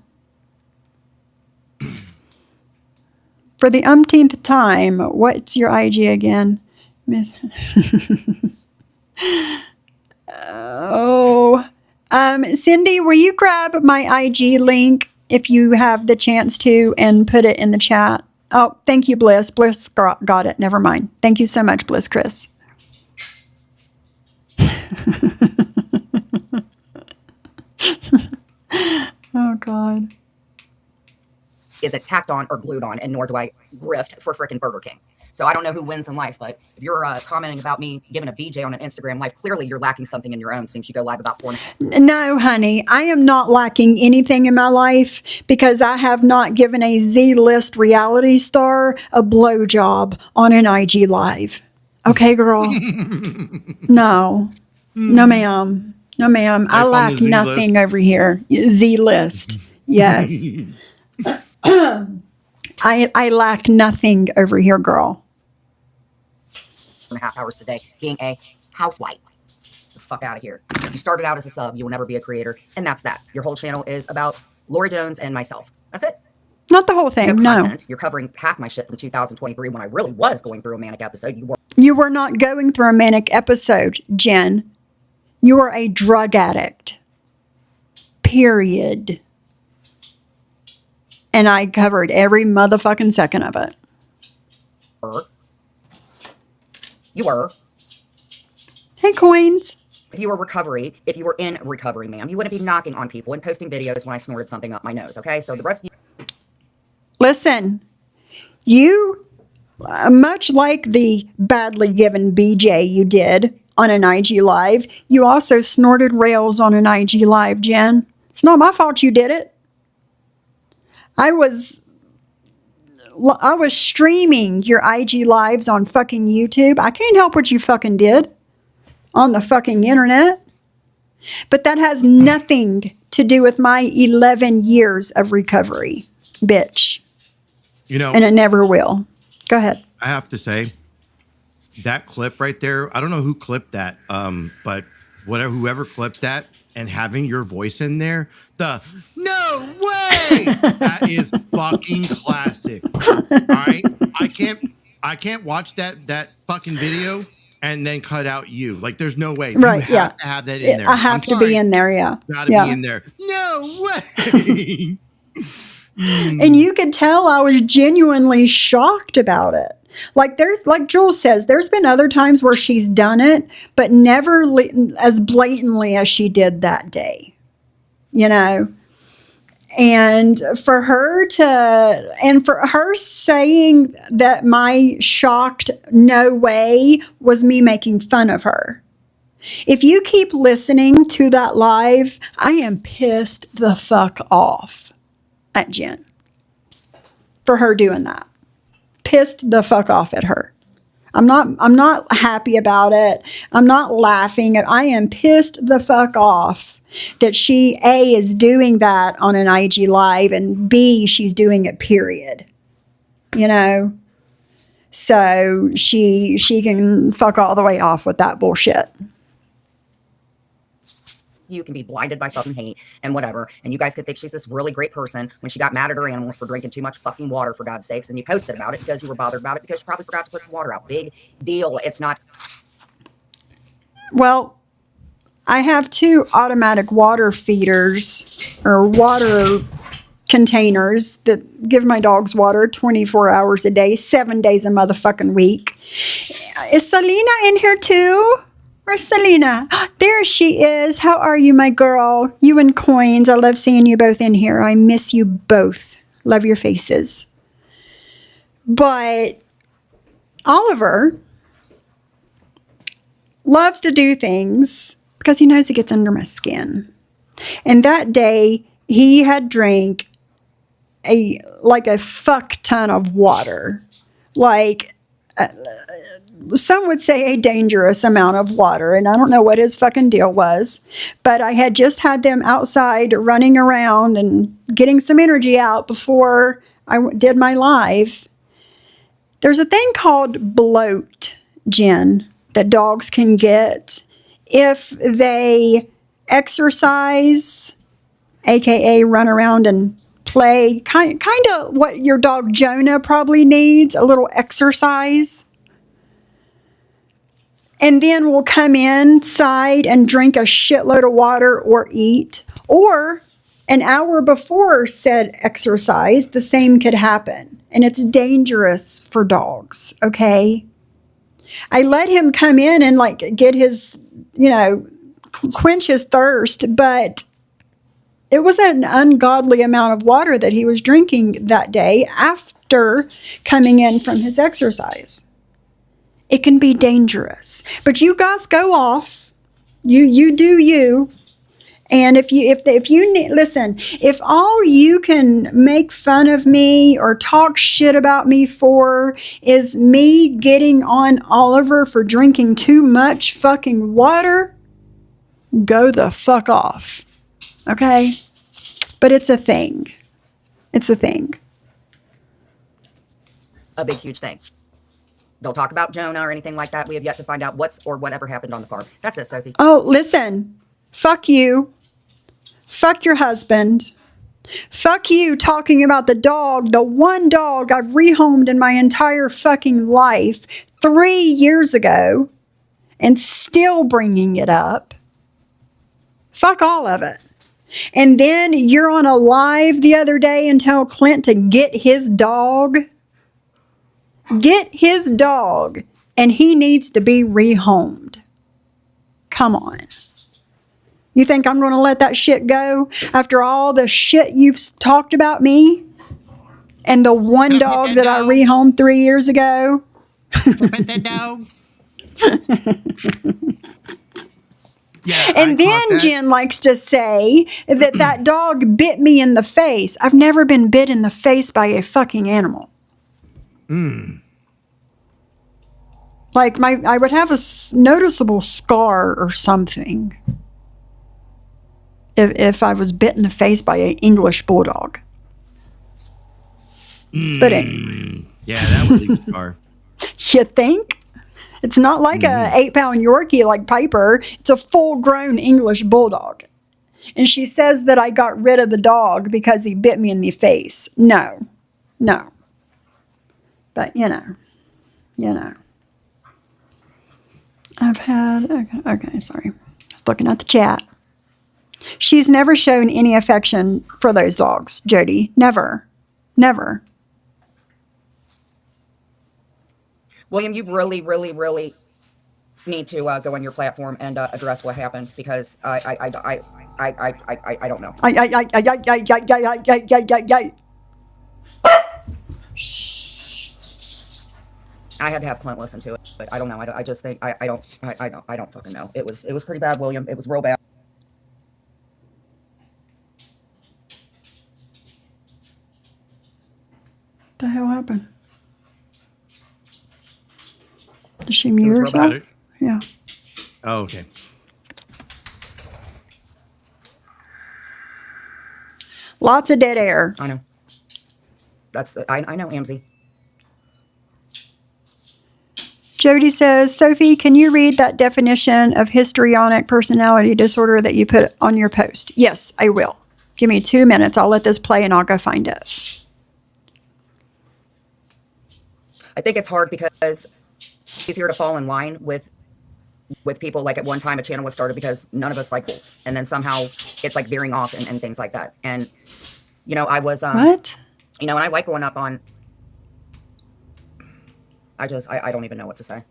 For the umpteenth time, what's your IG again? Cindy, will you grab my IG link if you have the chance to and put it in the chat? Oh, thank you, Bliss. Bliss got it. Never mind. Thank you so much, Bliss Chris. Oh, God. Is it tacked on or glued on, and nor do I grift for frickin' Burger King. So I don't know who wins in life, but if you're commenting about me giving a BJ on an Instagram live, clearly you're lacking something in your own since you go live about 4 minutes. No, honey, I am not lacking anything in my life because I have not given a Z-list reality star a blowjob on an IG live. Okay, girl? No, ma'am. No, ma'am. I lack nothing over here. Z-list. Yes. I lack nothing over here, girl. 2.5 hours today being a housewife. The fuck out of here. You started out as a sub, you will never be a creator, and that's that. Your whole channel is about Lori Jones and myself. That's it. Not the whole thing, no. You're covering half my shit from 2023 when I really was going through a manic episode. You were not going through a manic episode, Jen. You were a drug addict. Period. And I covered every motherfucking second of it. You were. Hey, Coins. If you were in recovery, ma'am, you wouldn't be knocking on people and posting videos when I snorted something up my nose, okay? So the rest of you... Listen, you, much like the badly given BJ you did on an IG Live, you also snorted rails on an IG Live, Jen. It's not my fault you did it. I was streaming your IG Lives on fucking YouTube. I can't help what you fucking did on the fucking internet. But that has nothing to do with my 11 years of recovery, bitch. And it never will. Go ahead. I have to say, that clip right there, I don't know who clipped that, but whoever clipped that and having your voice in there, no way, that is fucking classic. All right, I can't watch that fucking video and then cut out you. Like, there's no way. Right? You have to have that in there. I have to be in there. Yeah, gotta be in there. No way. And you could tell I was genuinely shocked about it. Like Jules says, there's been other times where she's done it, but never as blatantly as she did that day, and for her saying that my shocked no way was me making fun of her. If you keep listening to that live, I am pissed the fuck off at Jen for her doing that. Pissed the fuck off at her. I'm not happy about it. I'm not laughing. I am pissed the fuck off that she A is doing that on an IG Live and B she's doing it, period. So she can fuck all the way off with that bullshit. You can be blinded by fucking hate and whatever, and you guys could think she's this really great person when she got mad at her animals for drinking too much fucking water, for God's sakes, and you posted about it because you were bothered about it because you probably forgot to put some water out. Big deal. It's not. Well, I have 2 automatic water feeders or water containers that give my dogs water 24 hours a day, 7 days a motherfucking week. Is Selena in here too? Where's Selena? There she is. How are you, my girl? You and Coins. I love seeing you both in here. I miss you both. Love your faces. But Oliver loves to do things because he knows it gets under my skin. And that day, he had drank a fuck ton of water. Like, some would say a dangerous amount of water, and I don't know what his fucking deal was, but I had just had them outside running around and getting some energy out before I did my live. There's a thing called bloat, Jen, that dogs can get if they exercise, aka run around and play, kind of what your dog Jonah probably needs, a little exercise. And then we'll come inside and drink a shitload of water or eat. Or an hour before said exercise, the same could happen. And it's dangerous for dogs, okay? I let him come in and get his, quench his thirst, but it was an ungodly amount of water that he was drinking that day after coming in from his exercise. It can be dangerous, but you guys go off. You do you. And if you listen, if all you can make fun of me or talk shit about me for is me getting on Oliver for drinking too much fucking water, go the fuck off. Okay? But it's a thing. It's a thing. A big, huge thing. Don't talk about Jonah or anything like that. We have yet to find out whatever happened on the farm. That's it, Sophie. Oh, listen. Fuck you. Fuck your husband. Fuck you talking about the dog, the one dog I've rehomed in my entire fucking life 3 years ago and still bringing it up. Fuck all of it. And then you're on a live the other day and tell Clint to get his dog. Get his dog, and he needs to be rehomed. Come on. You think I'm going to let that shit go after all the shit you've talked about me? And the one dog that I rehomed 3 years ago? Pet that dog. Yeah, And then Jen likes to say that dog bit me in the face. I've never been bit in the face by a fucking animal. Like I would have a noticeable scar or something if I was bit in the face by an English bulldog. But anyway. Yeah, that would leave a scar. You think? It's not like a 8-pound Yorkie like Piper. It's a full-grown English bulldog. And she says that I got rid of the dog because he bit me in the face. No. But, I've had, okay, sorry. I was looking at the chat. She's never shown any affection for those dogs, Jody. Never. William, you really, really, really need to go on your platform and address what happened because I don't know. I had to have Clint listen to it, but I don't know. I just think I don't fucking know. It was pretty bad, William. It was real bad. What the hell happened? Did she mute herself? Bad. Yeah. Oh, okay. Lots of dead air. I know. I know, Amzie. Jody says, Sophie, can you read that definition of histrionic personality disorder that you put on your post? Yes, I will. Give me 2 minutes. I'll let this play and I'll go find it. I think it's hard because it's easier to fall in line with people. Like at one time a channel was started because none of us like bulls. And then somehow it's like veering off and things like that. And, you know, I was, What? you know, and I like going up on, I don't even know what to say.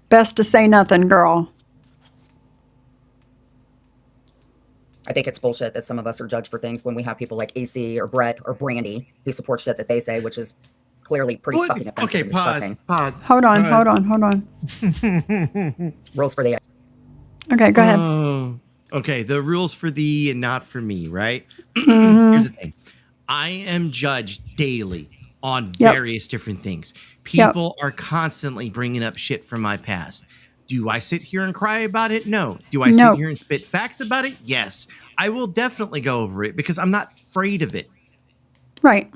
Best to say nothing, girl. I think it's bullshit that some of us are judged for things when we have people like AC or Brett or Brandy who support shit that they say, which is clearly pretty fucking offensive Okay, and pause. disgusting. Pause. Hold on, Pause. hold on. Rules for the Okay, go ahead. Oh, okay, the rules for thee and not for me, right? Mhm. Here's the thing. I am judged daily on Yep. various different things. People are constantly bringing up shit from my past. Do I sit here and cry about it? No. Do I No. sit here and spit facts about it? Yes. I will definitely go over it because I'm not afraid of it. Right.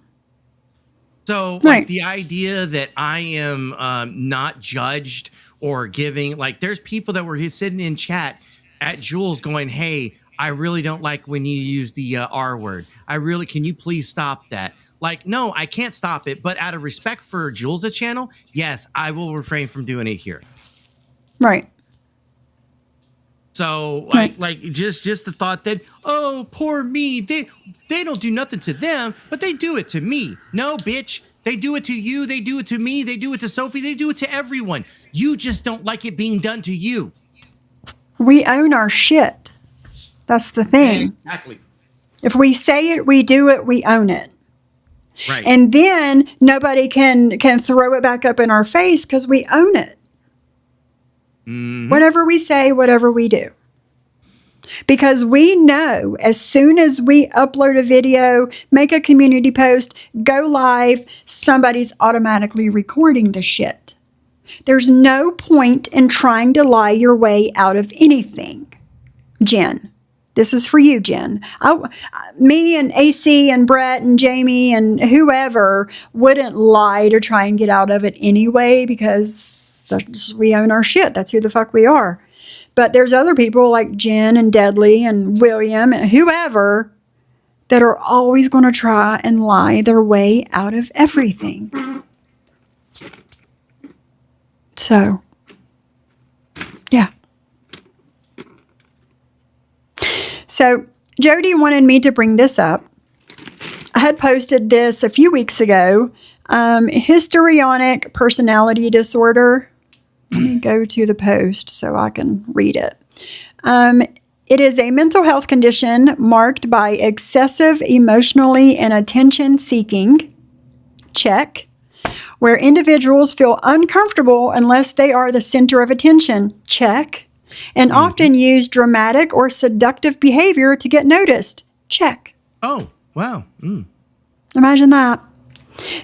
So, Right. like the idea that I am not judged or giving, like, there's people that were sitting in chat at Jules going, "Hey, I really don't like when you use the R word. Can you please stop that?" Like, no, I can't stop it. But out of respect for Jules' channel, yes, I will refrain from doing it here. Right. So, Right. like just the thought that, oh, poor me, they don't do nothing to them, but they do it to me. No, bitch, they do it to you, they do it to me, they do it to Sophie, they do it to everyone. You just don't like it being done to you. We own our shit. That's the thing. Exactly. If we say it, we do it, we own it. Right. And then nobody can throw it back up in our face because we own it. Mhm. Whatever we say, whatever we do. Because we know as soon as we upload a video, make a community post, go live, somebody's automatically recording the shit. There's no point in trying to lie your way out of anything. Jen, this is for you, Jen. Me and AC and Brett and Jamie and whoever wouldn't lie to try and get out of it anyway because we own our shit. That's who the fuck we are. But there's other people like Jen and Deadly and William and whoever that are always going to try and lie their way out of everything. So, yeah. So, Jody wanted me to bring this up. I had posted this a few weeks ago. Histrionic personality disorder. Let me go to the post so I can read it. It is a mental health condition marked by excessive emotionally and attention seeking, check, where individuals feel uncomfortable unless they are the center of attention, check, and often use dramatic or seductive behavior to get noticed, check. Oh, wow. Imagine that.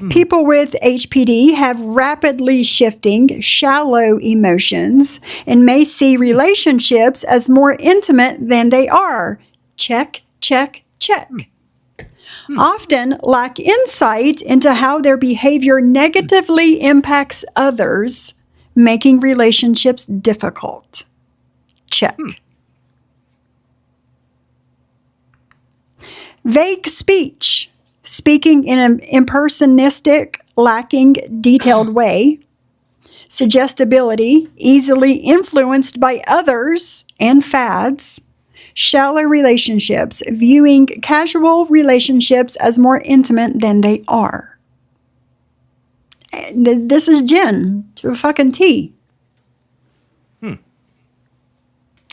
People with HPD have rapidly shifting, shallow emotions and may see relationships as more intimate than they are. Check, check, check. Often lack insight into how their behavior negatively impacts others, making relationships difficult. Check. Vague speech. Speaking in an impersonistic, lacking detailed way. Suggestibility, easily influenced by others and fads. Shallow relationships, viewing casual relationships as more intimate than they are. This is Jen to a fucking T.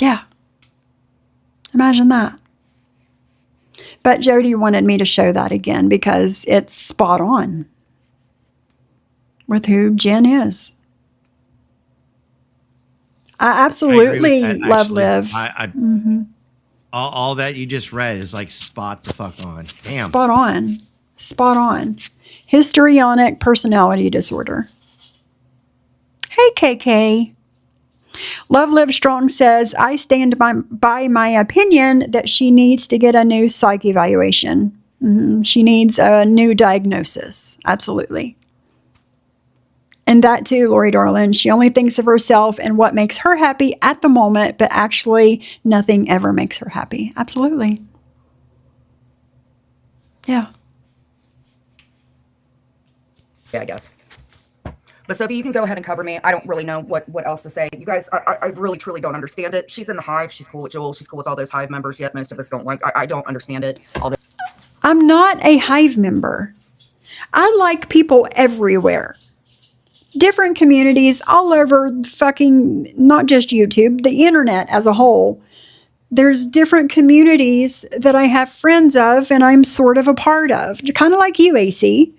Yeah. Imagine that. But Jody wanted me to show that again because it's spot on with who Jen is. I absolutely I agree with that, love actually. Liv. All that you just read is like spot the fuck on. Damn. Spot on. Spot on. Histrionic personality disorder. Hey, KK. Love Live Strong says, I stand by my opinion that she needs to get a new psych evaluation. She needs a new diagnosis. Absolutely. And that too, Lori darling, she only thinks of herself and what makes her happy at the moment, but actually nothing ever makes her happy. Absolutely. Yeah. Yeah, I guess. But Sophie, you can go ahead and cover me. I don't really know what else to say. You guys, I really, truly don't understand it. She's in the Hive. She's cool with Joel. She's cool with all those Hive members, yet most of us don't like. I don't understand it. I'm not a Hive member. I like people everywhere. Different communities all over fucking, not just YouTube, the internet as a whole. There's different communities that I have friends of and I'm sort of a part of. Kind of like you, AC.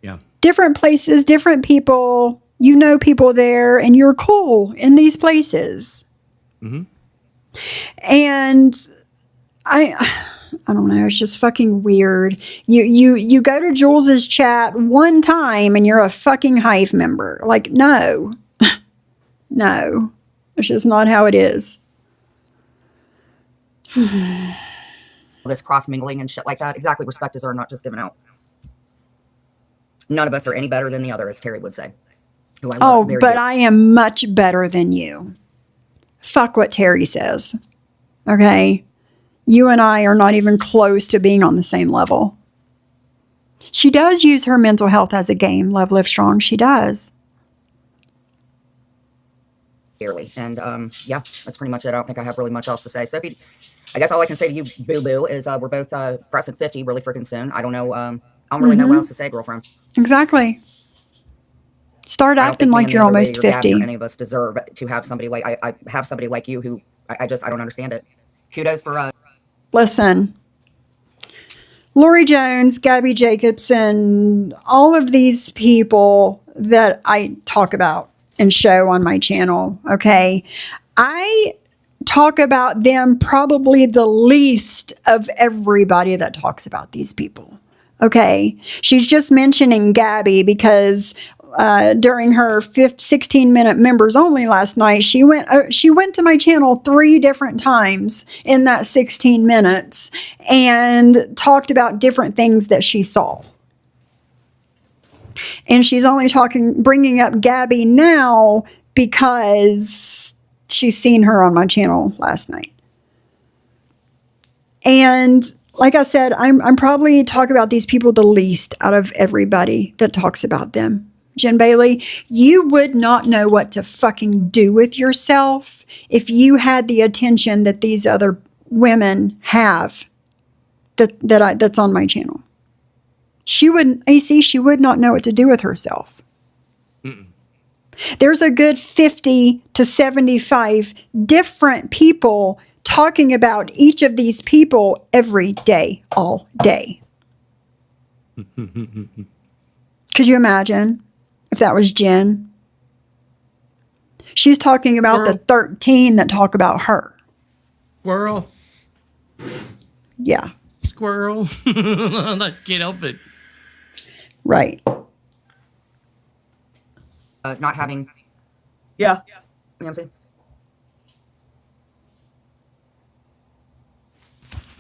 Yeah. Different places, different people. You know people there and you're cool in these places. Mm-hmm. And I don't know. It's just fucking weird. You go to Jules's chat one time and you're a fucking Hive member. Like, no. No. It's just not how it is. This cross mingling and shit like that. Exactly. Respect is not just given out. None of us are any better than the other, as Terry would say. Who I love very but dearly. I am much better than you. Fuck what Terry says. Okay? You and I are not even close to being on the same level. She does use her mental health as a game, Love Live Strong. She does. Dearly. And yeah, that's pretty much it. I don't think I have really much else to say. Sophie, I guess all I can say to you, Boo Boo, is we're both pressing 50 really freaking soon. I don't know. I don't really know what else to say, girlfriend. Exactly. Start I don't acting think me like and you're the other almost lady or Gabby 50. or any of us deserve to have somebody like I have somebody like you who I don't understand it. Kudos for Listen, Lori Jones, Gabby Jacobson, all of these people that I talk about and show on my channel, okay? I talk about them probably the least of everybody that talks about these people, okay? She's just mentioning Gabby because during her 16-minute members only last night, she went to my channel 3 different times in that 16 minutes and talked about different things that she saw. And she's only bringing up Gabby now because she's seen her on my channel last night. And like I said, I'm probably talking about these people the least out of everybody that talks about them. Jen Bailey, you would not know what to fucking do with yourself if you had the attention that these other women have that's on my channel. She would not know what to do with herself. Mm-mm. There's a good 50 to 75 different people talking about each of these people every day, all day. Could you imagine if that was Jen? She's talking about the 13 that talk about her. Squirrel. Yeah. Squirrel. I can't help it. Right. not having. Yeah. You know what I'm saying?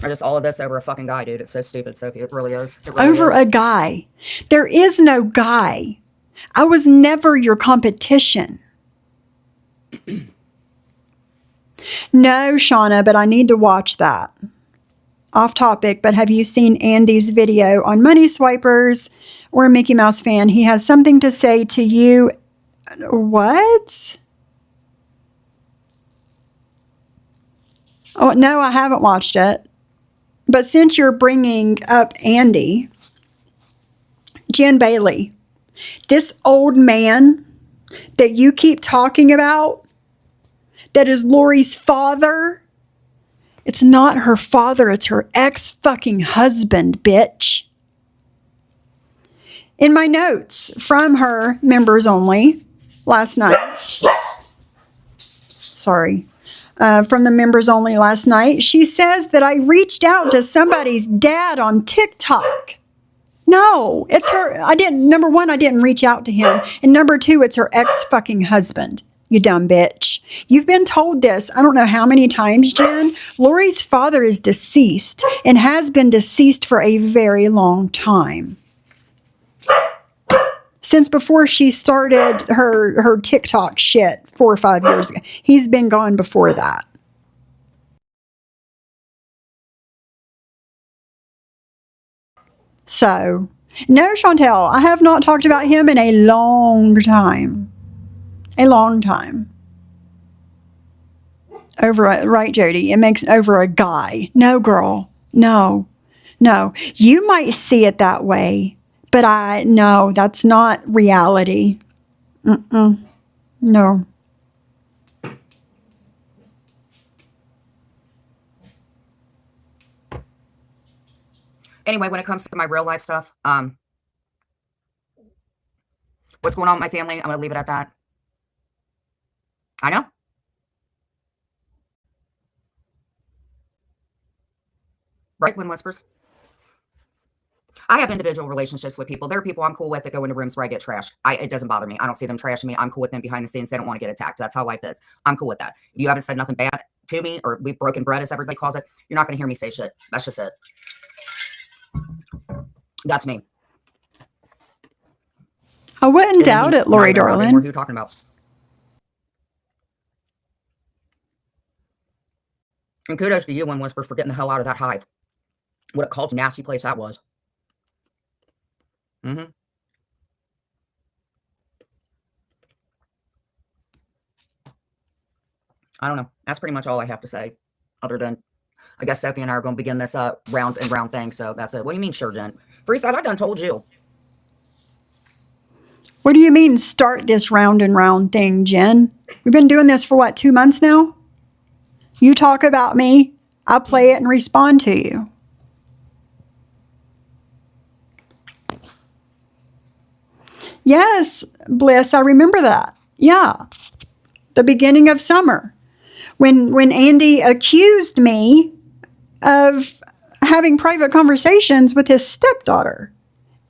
Just all of this over a fucking guy, dude. It's so stupid, Sophie. It really is. It really Over is. a guy. There is no guy. I was never your competition. No, Shauna, but I need to watch that. Off topic, but have you seen Andy's video on Money Swipers or a Mickey Mouse fan? He has something to say to you. What? Oh, no, I haven't watched it. But since you're bringing up Andy, Jen Bailey, this old man that you keep talking about, that is Lori's father, it's not her father, it's her ex-fucking husband, bitch. In my notes from her members only last night, from the members only last night, she says that I reached out to somebody's dad on TikTok. No, it's her. Number one, I didn't reach out to him. And number two, it's her ex-fucking husband. You dumb bitch. You've been told this, I don't know how many times, Jen. Lori's father is deceased and has been deceased for a very long time. since before she started her TikTok shit 4 or 5 years ago. He's been gone before that. So, no, Chantel, I have not talked about him in a long time. A long time. Right, Jody? It makes over a guy. No, girl. No. No. You might see it that way, but no, that's not reality. No. Anyway, when it comes to my real life stuff, what's going on with my family, I'm going to leave it at that. I know. Right, Wind Whispers? I have individual relationships with people. There are people I'm cool with that go into rooms where I get trashed. It doesn't bother me. I don't see them trashing me. I'm cool with them behind the scenes. They don't want to get attacked. That's how life is. I'm cool with that. If you haven't said nothing bad to me, or we've broken bread, as everybody calls it, you're not going to hear me say shit. That's just it. That's me. I wouldn't doubt it, Lori darling. What are you talking about? And kudos to you, Wind Whisper, for getting the hell out of that hive. What a cult nasty place that was. I don't know. That's pretty much all I have to say. Other than, I guess Sophie and I are going to begin this round and round thing. So that's it. What do you mean, sure, Jen? Freeside, I done told you. What do you mean, start this round and round thing, Jen? We've been doing this for what, 2 months now? You talk about me, I play it and respond to you. Yes, Bliss, I remember that. Yeah. The beginning of summer. When Andy accused me of having private conversations with his stepdaughter.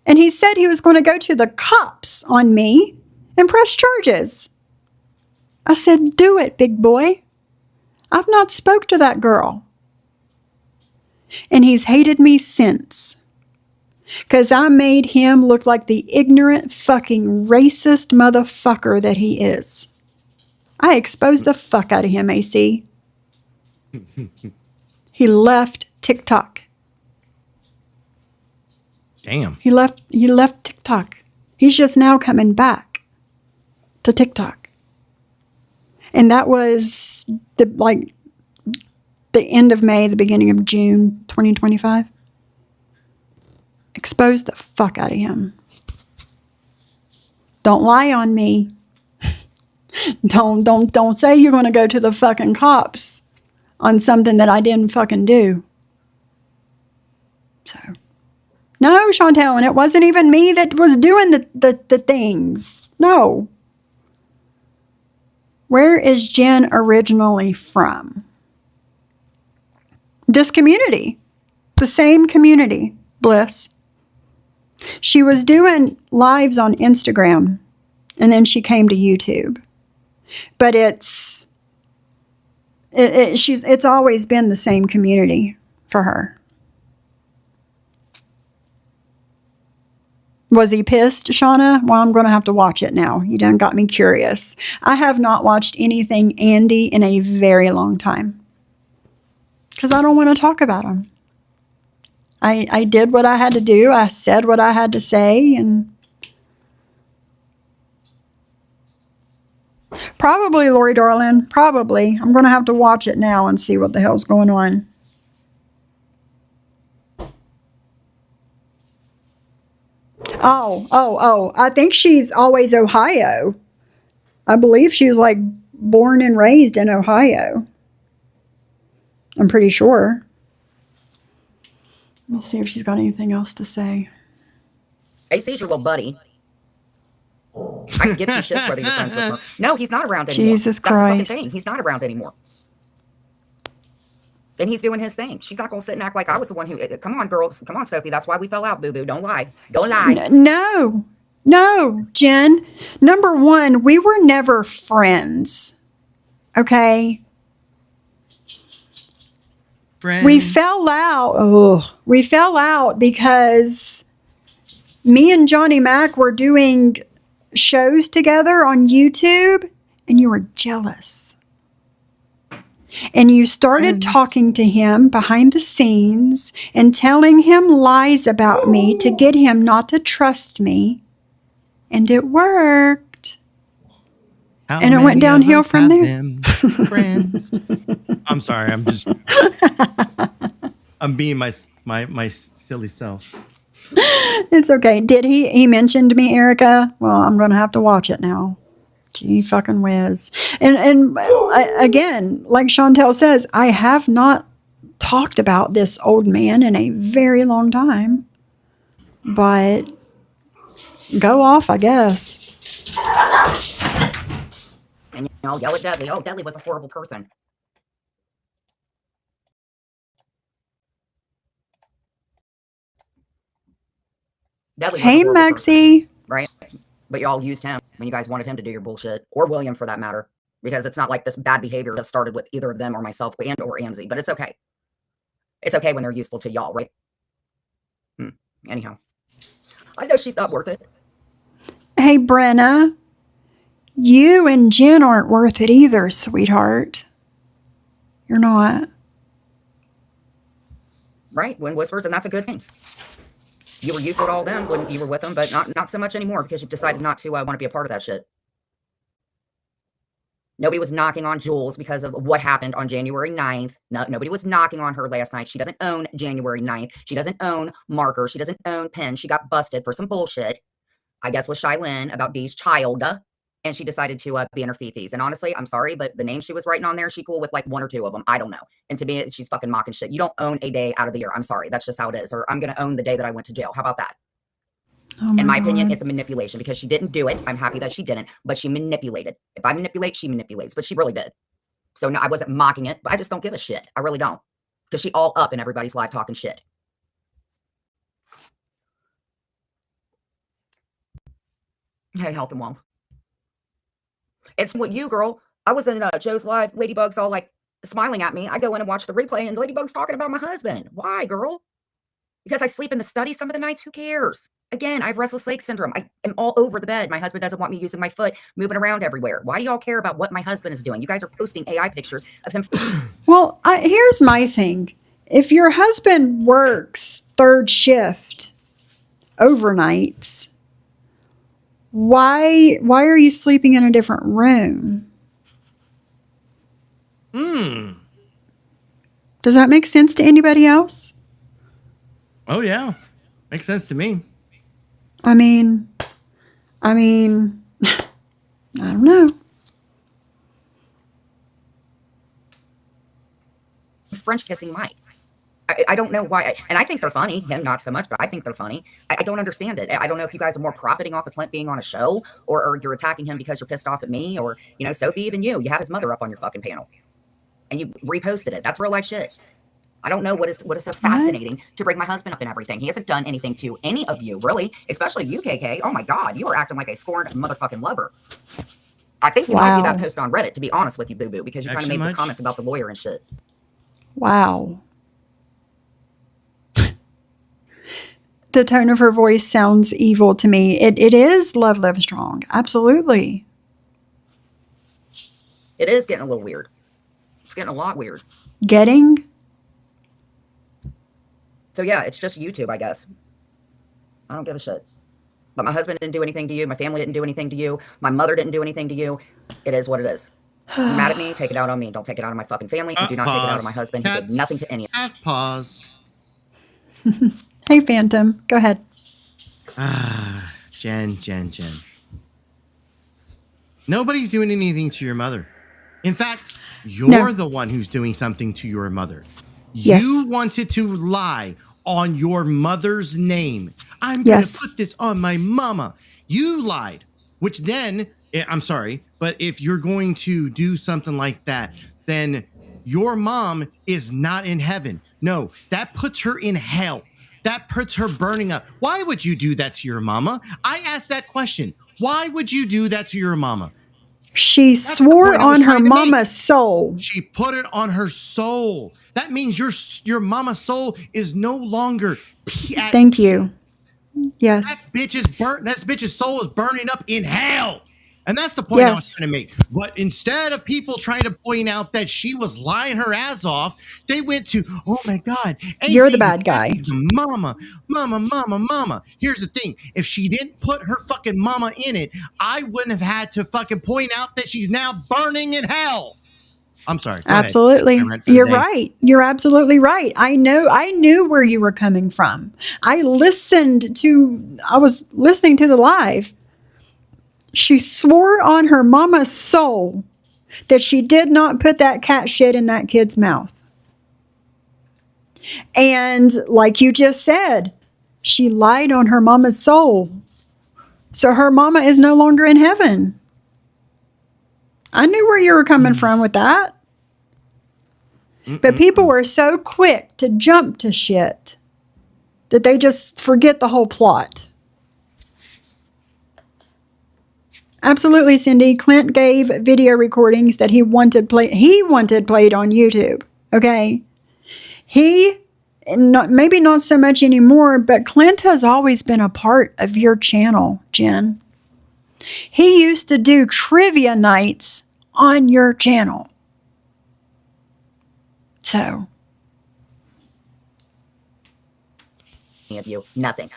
And he said he was going to go to the cops on me and press charges. I said, do it, big boy. I've not spoke to that girl. And he's hated me since. Because I made him look like the ignorant, fucking racist motherfucker that he is. I exposed the fuck out of him, AC. He left TikTok. Damn. He left TikTok. He's just now coming back to TikTok. And that was the end of May, the beginning of June 2025. Expose the fuck out of him. Don't lie on me. Don't say you're going to go to the fucking cops on something that I didn't fucking do. So, no, Chantel, and it wasn't even me that was doing the things. No. Where is Jen originally from? This community. The same community, Bliss. She was doing lives on Instagram, and then she came to YouTube. But it's always been the same community for her. Was he pissed, Shauna? Well, I'm going to have to watch it now. You done got me curious. I have not watched anything Andy in a very long time. Because I don't want to talk about him. I did what I had to do. I said what I had to say. And probably, Lori darling, probably. I'm going to have to watch it now and see what the hell's going on. Oh. I think she's always Ohio. I believe she was like born and raised in Ohio. I'm pretty sure. Let me see if she's got anything else to say. AC's your little buddy. I can give two shits whether you're friends with him. No, he's not around anymore. Jesus That's the Christ. fucking thing. He's not around anymore. And he's doing his thing. She's not going to sit and act like I was the one who... Come on, girls. Come on, Sophie. That's why we fell out, boo-boo. Don't lie. Don't lie. No, Jen. Number one, we were never friends. Okay? Friends. We fell out. We fell out because me and Johnny Mac were doing shows together on YouTube, and you were jealous. And you started Friends. talking to him behind the scenes and telling him lies about me to get him not to trust me. And it worked. How And it went many of downhill us from have there. them friends? I'm sorry. I'm being my silly self. It's okay. Did he mentioned me, Erica? Well, I'm going to have to watch it now. Gee fucking whiz. And again, like Chantel says, I have not talked about this old man in a very long time. But go off, I guess. And yell at Dudley. Oh, Dudley was a horrible person. Dudley was a Hey, horrible person, Maxie. right? But y'all used him when you guys wanted him to do your bullshit, or William for that matter, because it's not like this bad behavior just started with either of them or myself and or Amzie. But it's okay. It's okay when they're useful to y'all, right? Anyhow, I know she's not worth it. Hey, Brenna. You and Jen aren't worth it either, sweetheart. You're not. Right? When whispers, and that's a good thing. You were useful to all them when you were with them, but not so much anymore because you've decided not to want to be a part of that shit. Nobody was knocking on Jules because of what happened on January 9th. Nobody was knocking on her last night. She doesn't own January 9th. She doesn't own Marker. She doesn't own Penn. She got busted for some bullshit, I guess with Shylin about Dee's child, and she decided to be in her fifis. And honestly, I'm sorry, but the name she was writing on there, she cool with like one or two of them. I don't know. And to me, she's fucking mocking shit. You don't own a day out of the year. I'm sorry. That's just how it is. Or I'm going to own the day that I went to jail. How about that? Oh In my God. opinion, it's a manipulation because she didn't do it. I'm happy that she didn't, but she manipulated. If I manipulate, she manipulates, but she really did. So no, I wasn't mocking it, but I just don't give a shit. I really don't. Because she all up in everybody's live talking shit. Hey, health and wealth. It's what you, girl. I was in Joe's live. Ladybug's all like smiling at me. I go in and watch the replay, and Ladybug's talking about my husband. Why, girl? Because I sleep in the study some of the nights. Who cares? Again, I have restless leg syndrome. I am all over the bed. My husband doesn't want me using my foot, moving around everywhere. Why do y'all care about what my husband is doing? You guys are posting AI pictures of him. Well, here's my thing. If your husband works third shift overnights, why are you sleeping in a different room? Does that make sense to anybody else? Oh yeah, makes sense to me. I mean, I don't know. French kissing Mike. I don't know why. And I think they're funny. Him, not so much, but I think they're funny. I don't understand it. I don't know if you guys are more profiting off of Clint being on a show or you're attacking him because you're pissed off at me or, you know, Sophie, even you had his mother up on your fucking panel and you reposted it. That's real life shit. I don't know what is so fascinating to bring my husband up and everything. He hasn't done anything to any of you, really, especially you, KK. Oh my God, you are acting like a scorned motherfucking lover. I think you might be that post on Reddit, to be honest with you, Boo Boo, because you kind of made the comments about the lawyer and shit. Wow. The tone of her voice sounds evil to me. It is Love Live Strong. Absolutely. It is getting a little weird. It's getting a lot weird. Getting? So yeah, it's just YouTube, I guess. I don't give a shit. But my husband didn't do anything to you. My family didn't do anything to you. My mother didn't do anything to you. It is what it is. You're mad at me? Take it out on me. Don't take it out on my fucking family. And do not take it out on my husband. He did nothing to any of Have pause. Hey, Phantom. Go ahead. Jen. Nobody's doing anything to your mother. In fact, you're the one who's doing something to your mother. Yes. You wanted to lie on your mother's name. I'm going to put this on my mama. You lied, which then, I'm sorry, but if you're going to do something like that, then your mom is not in heaven. No, that puts her in hell. That puts her burning up. Why would you do that to your mama? I asked that question. Why would you do that to your mama? She swore on her mama's soul. She put it on her soul. That means your mama's soul is no longer Thank you. Yes. That bitch's soul is burning up in hell. And that's the point I was Yes. trying to make. But instead of people trying to point out that she was lying her ass off, they went to, oh my God, You're the AC's bad guy. the mama. Here's the thing. If she didn't put her fucking mama in it, I wouldn't have had to fucking point out that she's now burning in hell. I'm sorry. Go ahead. Absolutely. I rant for the You're day. right. You're absolutely right. I knew where you were coming from. I was listening to the live. She swore on her mama's soul that she did not put that cat shit in that kid's mouth. And like you just said, she lied on her mama's soul. So her mama is no longer in heaven. I knew where you were coming from with that. But people were so quick to jump to shit that they just forget the whole plot. Absolutely, Cindy. Clint gave video recordings that he wanted played on YouTube. Okay. Maybe not so much anymore, but Clint has always been a part of your channel, Jen. He used to do trivia nights on your channel. So, Of you, nothing.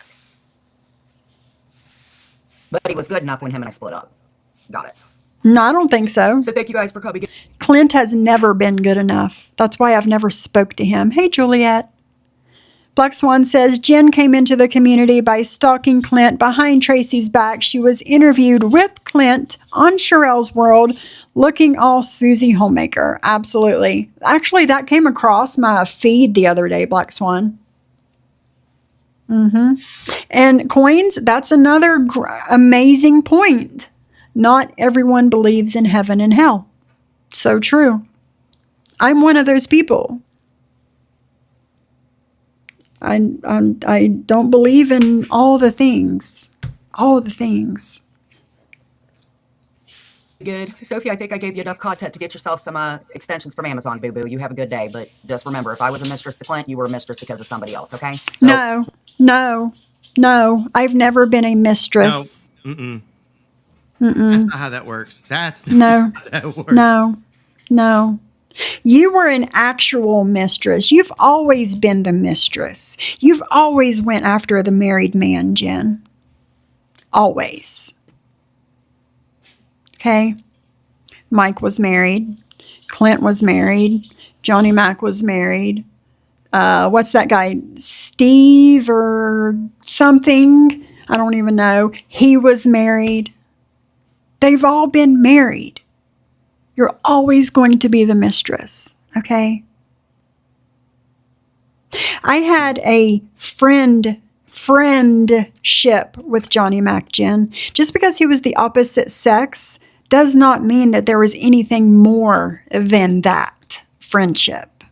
But he was good enough when him and I split up. Got it. no, I don't think so. So thank you guys for coming. Clint has never been good enough. That's why I've never spoke to him. Hey, Juliet. Black Swan says, Jen came into the community by stalking Clint behind Tracy's back. She was interviewed with Clint on Sherelle's World, looking all Susie Homemaker. Absolutely. Actually, that came across my feed the other day, Black Swan. And Coins, that's another amazing point. Not everyone believes in heaven and hell. So true. I'm one of those people. I don't believe in all the things. All the things. Good. Sophie, I think I gave you enough content to get yourself some extensions from Amazon, boo-boo. You have a good day. But just remember, if I was a mistress to Clint, you were a mistress because of somebody else, okay? So, No. I've never been a mistress. That's not how that works. That's not No. how that works. No. You were an actual mistress. You've always been the mistress. You've always went after the married man, Jen. Always. Okay? Mike was married. Clint was married. Johnny Mac was married. What's that guy? Steve or something? I don't even know. He was married. They've all been married. You're always going to be the mistress, okay? I had a friendship with Johnny Mac, Jen. Just because he was the opposite sex does not mean that there was anything more than that friendship,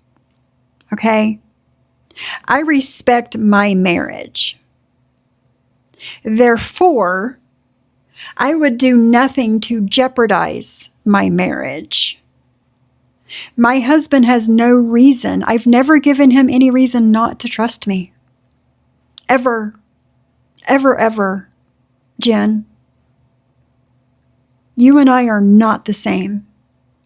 okay? I respect my marriage. Therefore, I would do nothing to jeopardize my marriage. My husband has no reason. I've never given him any reason not to trust me. Ever. Ever, Jen. You and I are not the same.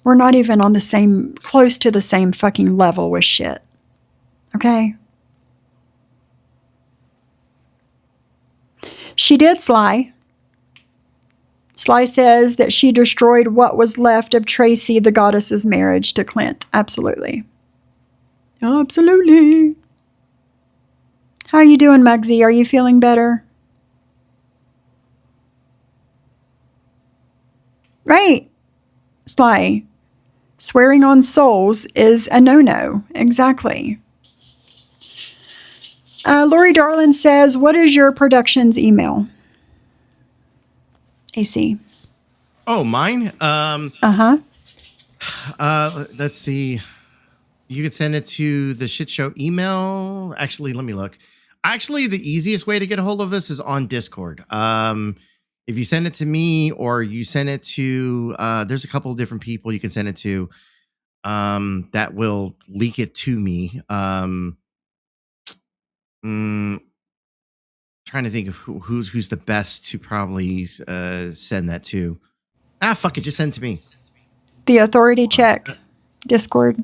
We're not even on the same, close to the same fucking level with shit. Okay? She did Sly. Sly says that she destroyed what was left of Tracy, the goddess's marriage to Clint. Absolutely. Absolutely. How are you doing, Mugsy? Are you feeling better? Right. Sly. Swearing on souls is a no-no. Exactly. Lori Darlin says, what is your production's email? AC. Oh, mine? Let's see. You could send it to the shit show email. Actually, let me look. Actually, the easiest way to get a hold of us is on Discord. If you send it to me or you send it to, there's a couple of different people you can send it to that will leak it to me. Trying trying to think of who's the best to probably send that to. Fuck it, just send it to me. The authority check Discord.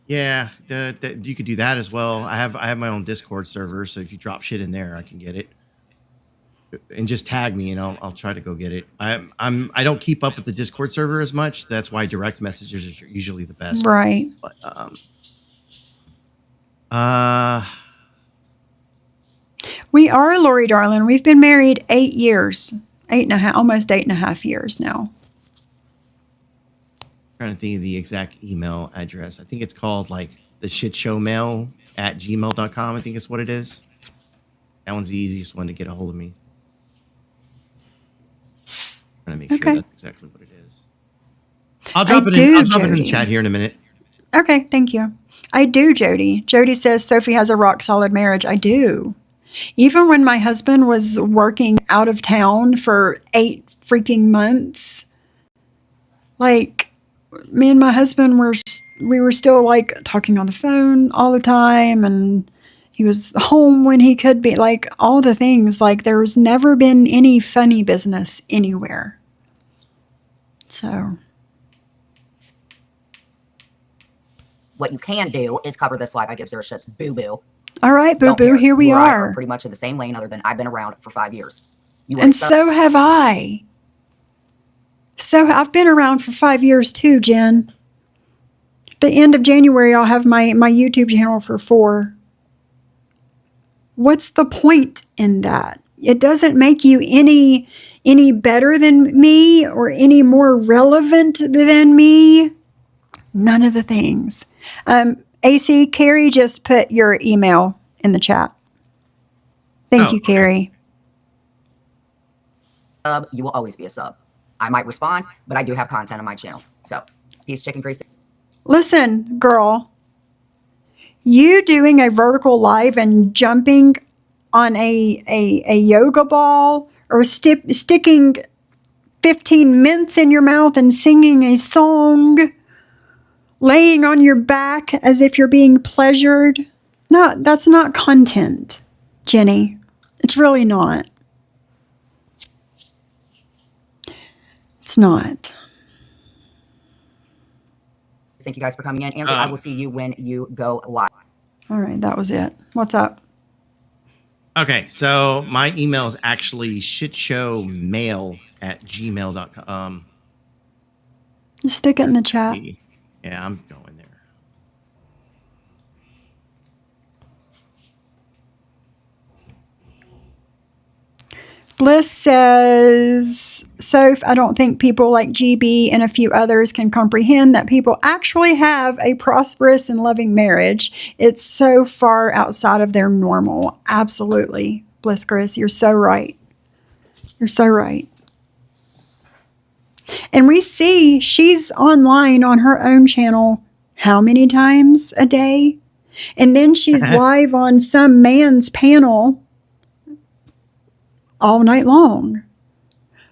Yeah, you could do that as well. I have my own Discord server, so if you drop shit in there, I can get it. And just tag me, and I'll try to go get it. I don't keep up with the Discord server as much. That's why direct messages are usually the best. Right. But we are, Lori darling. We've been married 8 years, 8.5, almost 8.5 years now. Trying to think of the exact email address. I think it's called like the shitshowmail@gmail.com. I think is what it is. That one's the easiest one to get a hold of me. Trying to make sure that's exactly what it is. I'll drop it in the chat here in a minute. Okay, thank you. I do, Jody. Jody says Sophie has a rock solid marriage. I do. Even when my husband was working out of town for 8 freaking months, like, me and my husband we were still like talking on the phone all the time, and he was home when he could be, like all the things. Like there's never been any funny business anywhere. So What you can do is cover this live. I give zero shits. Boo boo. all right, boo boo, here we You and I are. pretty much in the same lane, other than I've been around for 5 years. And so have I. So I've been around for 5 years too, Jen. The end of January, I'll have my YouTube channel for 4. What's the point in that? It doesn't make you any better than me or any more relevant than me. None of the things. AC, Carrie just put your email in the chat. Thank you, Carrie. You will always be a sub. I might respond, but I do have content on my channel. So, peace, chicken grease. Listen, girl, you doing a vertical live and jumping on a yoga ball or sticking 15 mints in your mouth and singing a song, laying on your back as if you're being pleasured. No, that's not content, Jenny. It's really not. It's not. Thank you guys for coming in. Andrew, I will see you when you go live. All right, that was it. What's up? Okay, so my email is actually shitshowmail@gmail.com. Just stick it in the chat. Yeah, I'm going there. Bliss says, Soph, I don't think people like GB and a few others can comprehend that people actually have a prosperous and loving marriage. It's so far outside of their normal. Absolutely. Bliss Chris, you're so right. You're so right. And we see she's online on her own channel how many times a day? And then she's live on some man's panel all night long.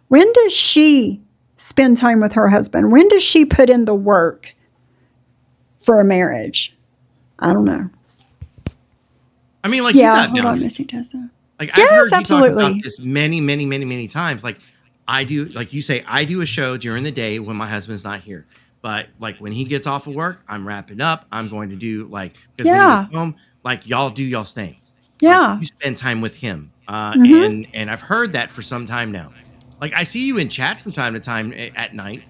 When does she spend time with her husband? When does she put in the work for a marriage? I don't know. I mean, like, Yeah, you got hold on, Missy Tessa. Like, Yes, I've heard absolutely. you talk about this many times. Like, I do, like you say, I do a show during the day when my husband's not here. But like when he gets off of work, I'm wrapping up. I'm going to do like, because when he gets home, like y'all do y'all's thing. Yeah. Like, you spend time with him. And I've heard that for some time now. Like, I see you in chat from time to time at night.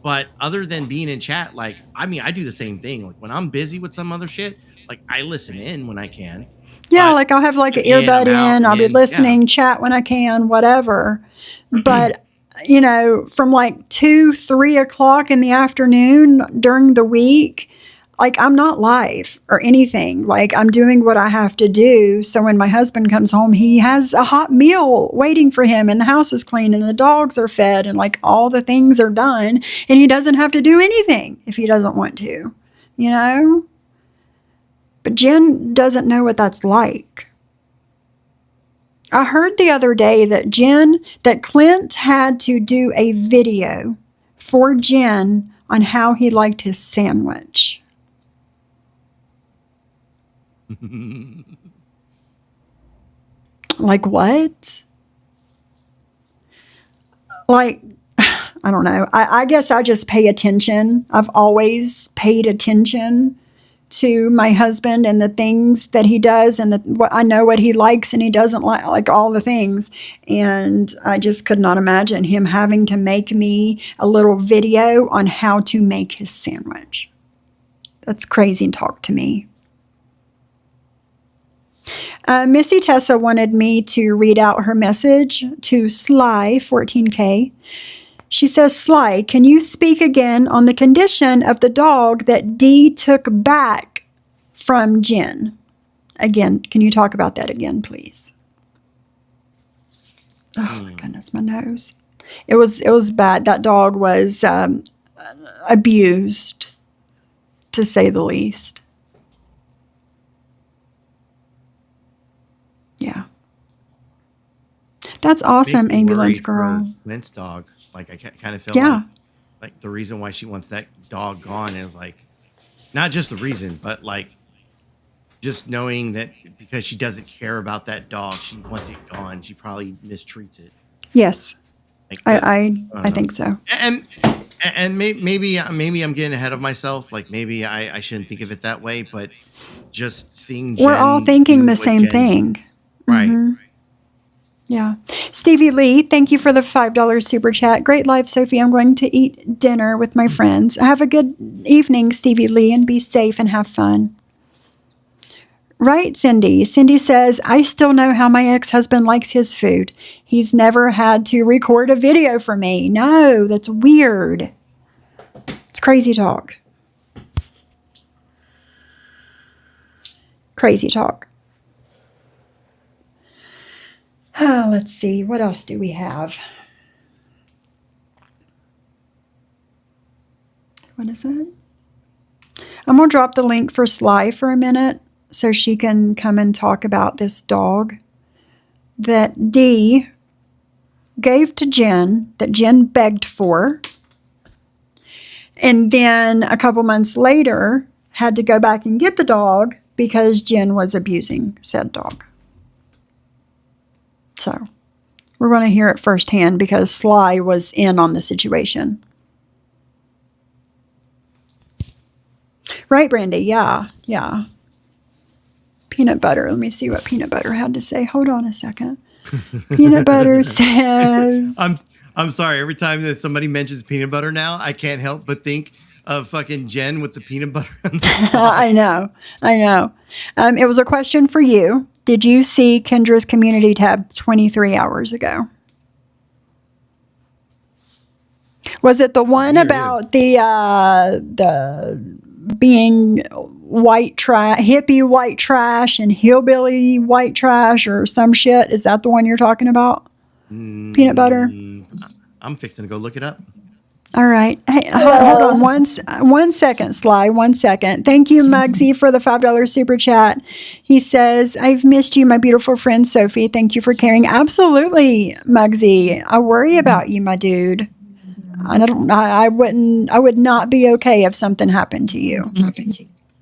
But other than being in chat, like, I mean, I do the same thing. Like when I'm busy with some other shit, like I listen in when I can. Yeah, like I'll have like an earbud in. I'll be listening, chat when I can, whatever. But, you know, from like 2, 3 o'clock in the afternoon during the week, like I'm not live or anything. Like I'm doing what I have to do. So when my husband comes home, he has a hot meal waiting for him and the house is clean and the dogs are fed and like all the things are done. And he doesn't have to do anything if he doesn't want to, you know? But Jen doesn't know what that's like. I heard the other day that Clint had to do a video for Jen on how he liked his sandwich. Like what? Like, I don't know. I guess I just pay attention. I've always paid attention to my husband and the things that he does, and what I know what he likes and he doesn't like all the things. And I just could not imagine him having to make me a little video on how to make his sandwich. That's crazy talk to me. Missy Tessa wanted me to read out her message to Sly 14K. She says, Sly, can you speak again on the condition of the dog that Dee took back from Jen? Again, can you talk about that again, please? Oh my goodness, my nose. It was bad. That dog was abused, to say the least. Yeah. That's awesome, Makes me ambulance worried for girl. Clint's dog. Like I kind of feel Yeah. like the reason why she wants that dog gone is like not just the reason, but like just knowing that because she doesn't care about that dog, she wants it gone. She probably mistreats it. Yes, Like I think so. And maybe I'm getting ahead of myself. Like maybe I shouldn't think of it that way, but just seeing We're all Jen thinking do the what same Jen's- thing. right? Mhm. Yeah. Stevie Lee, thank you for the $5 super chat. Great life, Sophie. I'm going to eat dinner with my friends. Have a good evening, Stevie Lee, and be safe and have fun. Right, Cindy. Cindy says, I still know how my ex-husband likes his food. He's never had to record a video for me. No, that's weird. It's crazy talk. Crazy talk. Let's see. What else do we have? What is it? I'm going to drop the link for Sly for a minute so she can come and talk about this dog that Dee gave to Jen, that Jen begged for, and then a couple months later had to go back and get the dog because Jen was abusing said dog. So we're going to hear it firsthand because Sly was in on the situation. Right, Brandy? Yeah. Peanut butter. Let me see what peanut butter had to say. Hold on a second. Peanut butter says... I'm sorry. Every time that somebody mentions peanut butter now, I can't help but think of fucking Jen with the peanut butter. I know. It was a question for you. Did you see Kendra's community tab 23 hours ago? Was it the one about the being white trash, hippie white trash and hillbilly white trash or some shit? Is that the one you're talking about? Peanut butter? I'm fixing to go look it up. All right. Hey, hold on one second, Sly. 1 second. Thank you, Muggsy, for the $5 super chat. He says, I've missed you, my beautiful friend Sophie. Thank you for caring. Absolutely, Muggsy. I worry about you, my dude. I would not be okay if something happened to you.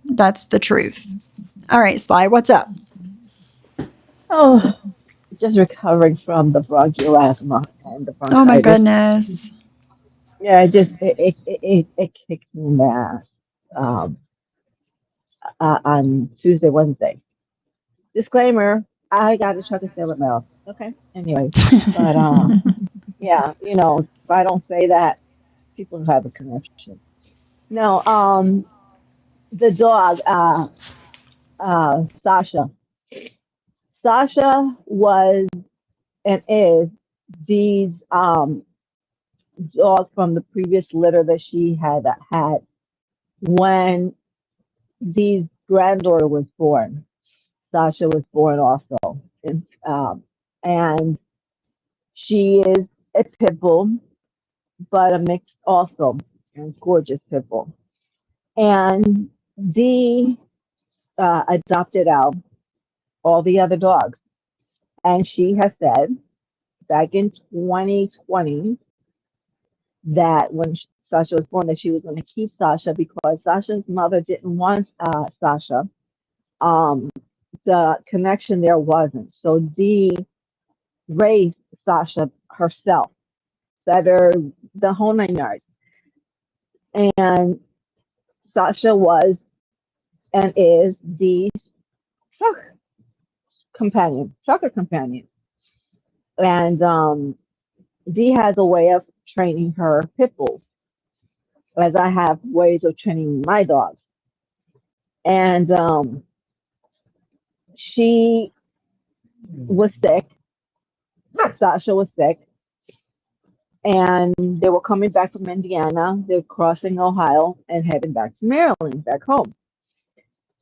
That's the truth. All right, Sly, what's up? Oh, just recovering from the bronchial asthma and the bronchitis. Oh my goodness. Yeah, it kicked me in the ass on Tuesday, Wednesday. Disclaimer: I got a truck of salad milk. Okay. Anyway, but yeah, if I don't say that, people have a connection. No, the dog, Sasha. Sasha was and is Dee's dog from the previous litter that she had when Dee's granddaughter was born. Sasha was born also, and she is a pit bull, but a mixed also, and gorgeous pit bull. And Dee adopted out all the other dogs, and she has said back in 2020 that when Sasha was born, that she was going to keep Sasha because Sasha's mother didn't want Sasha. The connection there wasn't. So Dee raised Sasha herself, that are the whole nine yards. And Sasha was and is the soccer soccer companion. And Dee has a way of training her pit bulls, as I have ways of training my dogs. And she was sick. Sasha was sick, and they were coming back from Indiana. They're crossing Ohio and heading back to Maryland, back home.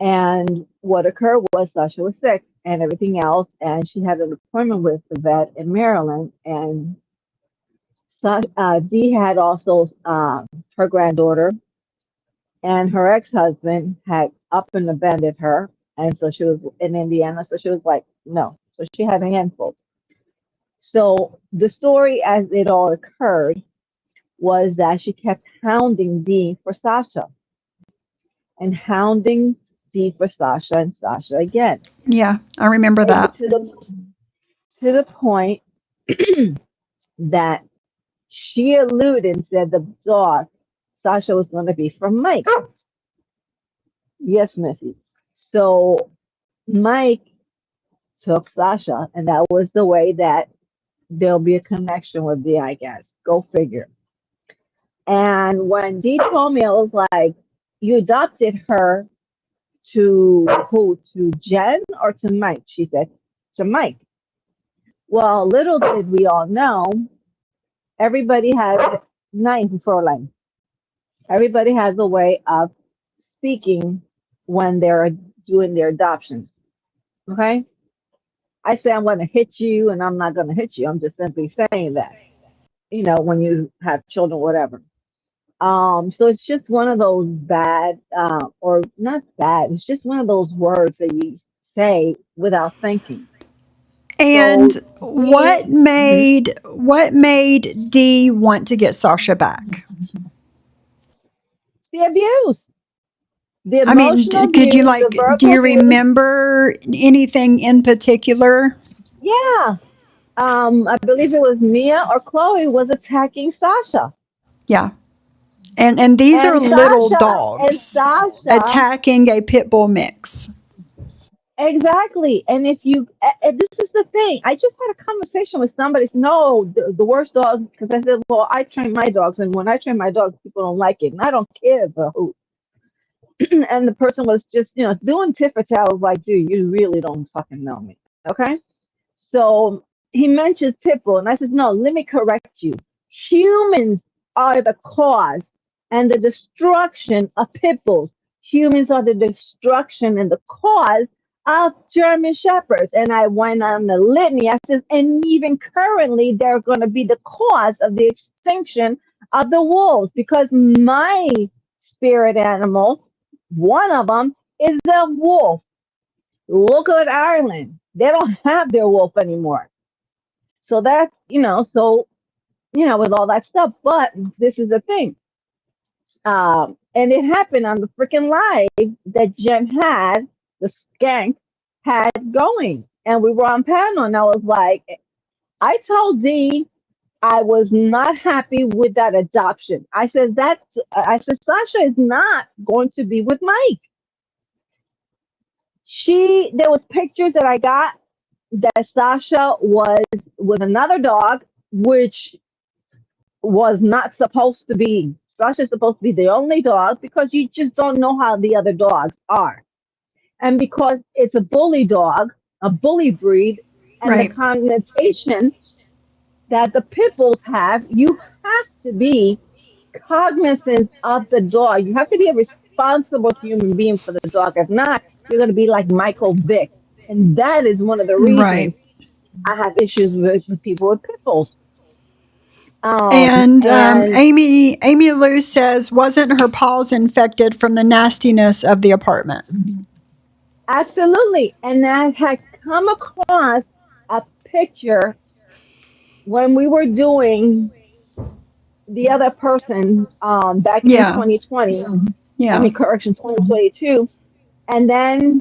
And what occurred was Sasha was sick and everything else, and she had an appointment with the vet in Maryland. And Dee had also her granddaughter, and her ex-husband had up and abandoned her, and so she was in Indiana. So she was like, no. So she had a handful. So the story, as it all occurred, was that she kept hounding Dee for Sasha and hounding Dee for Sasha and Sasha again. Yeah, I remember that. To the point that she alluded and said the dog, Sasha, was going to be from Mike. Yes, Missy. So Mike took Sasha, and that was the way that there'll be a connection with Dee, I guess. Go figure. And when Dee told me, I was like, you adopted her to who? To Jen or to Mike? She said, to Mike. Well, little did we all know, everybody has nine Fräulein. Everybody has a way of speaking when they're doing their adoptions. Okay? I say I'm going to hit you, and I'm not going to hit you. I'm just simply saying that. When you have children, whatever. So it's just one of those bad, or not bad. It's just one of those words that you say without thinking. And So what made Dee want to get Sasha back? the abuse, the I mean, emotional could you abuse, the do verbal you abuse. remember anything in particular? Yeah. I believe it was Mia or Chloe was attacking Sasha. Yeah. And these are And little Sasha, dogs attacking a pit bull mix. exactly. And if you, and this is the thing, I just had a conversation with somebody. No, the worst dogs, because I said, well, I train my dogs, and when I train my dogs, people don't like it, and I don't care the who. And the person was just, doing tit for tat. I was like, dude, you really don't fucking know me. Okay. So he mentions pit bull, and I says, no, let me correct you. Humans are the cause and the destruction of pit bulls. Humans are the destruction and the cause of German shepherds. And I went on the litany. I says, and even currently, they're going to be the cause of the extinction of the wolves, because my spirit animal, one of them, is the wolf. Look at Ireland. They don't have their wolf anymore. So that's, with all that stuff. But this is the thing. And it happened on the freaking live that Jen had, the skank, had going. And we were on panel, and I was like, I told Dee I was not happy with that adoption. I said, Sasha is not going to be with Mike. There was pictures that I got that Sasha was with another dog, which was not supposed to be. Sasha's supposed to be the only dog, because you just don't know how the other dogs are. And because it's a bully dog, a bully breed, and the Right. connotation that the pit bulls have, you have to be cognizant of the dog. You have to be a responsible human being for the dog. If not, you're going to be like Michael Vick. And that is one of the reasons Right. I have issues with people with pit bulls. And And Amy Lou says, wasn't her paws infected from the nastiness of the apartment? absolutely. And I had come across a picture when we were doing the other person back in Yeah. 2020. I Yeah. mean, correction, 2022. And then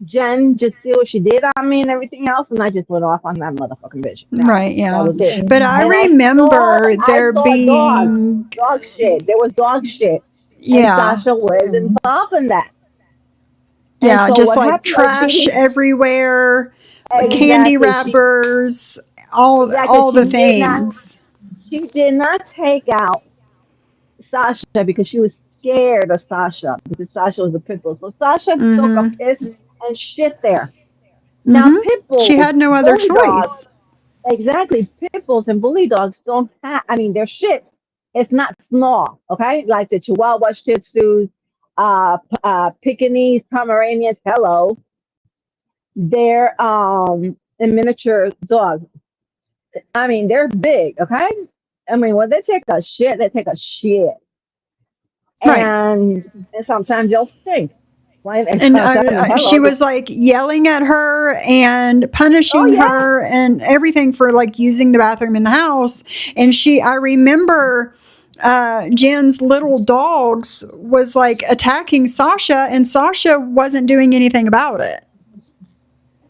Jen just did what she did on me and everything else, and I just went off on that motherfucking bitch. Right, That yeah. was it. But I And remember I there saw being, dog shit. There was dog shit, and yeah, Sasha was involved in that. And yeah, so just what like happened was trash everywhere, candy exactly wrappers, exactly all the things. she did not take out Sasha because she was scared of Sasha because Sasha was a pit bull. So Sasha took a Mm-hmm. piss and shit there. Now Mm-hmm. pit She bulls, had no other bully dogs, choice. exactly. Pit bulls and bully dogs don't have. I mean, their shit. It's not small, okay? Like the Chihuahua, Shih Tzus, Pekingese, Pomeranians. Hello, they're a miniature dog. I mean, they're big, okay? I mean, when they take a shit, they take a shit, Right. and sometimes they'll stink. Like, And I mean, she hello. was like yelling at her and Oh punishing yeah, her and everything for like using the bathroom in the house. And I remember Jen's little dogs was like attacking Sasha, and Sasha wasn't doing anything about it.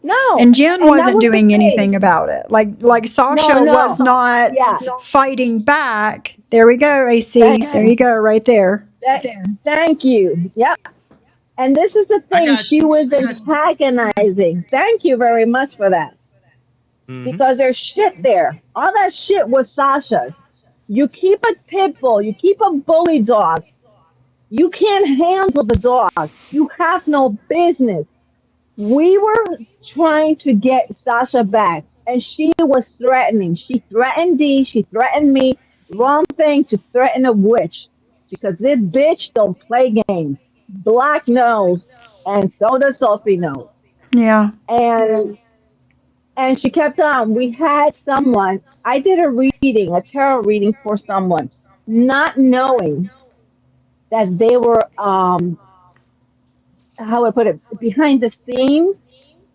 no, And Jen and that wasn't was the doing thing. anything about it. Like No, Sasha was no, not yeah. fighting back. There we go, AC. Thank, There you go, right there. thank you. Yep. And this is the I thing. got She you. was antagonizing. Thank you very much for that. Hmm. Because there's shit there. All that shit was Sasha's. You keep a pit bull, you keep a bully dog. You can't handle the dog. You have no business. We were trying to get Sasha back, and she was threatening. She threatened Dee. She threatened me. Wrong thing to threaten a witch, because this bitch don't play games. Black knows, and so does Sophie knows. Yeah. And she kept on. We had someone. I did a reading, a tarot reading for someone, not knowing that they were how I put it, behind the scenes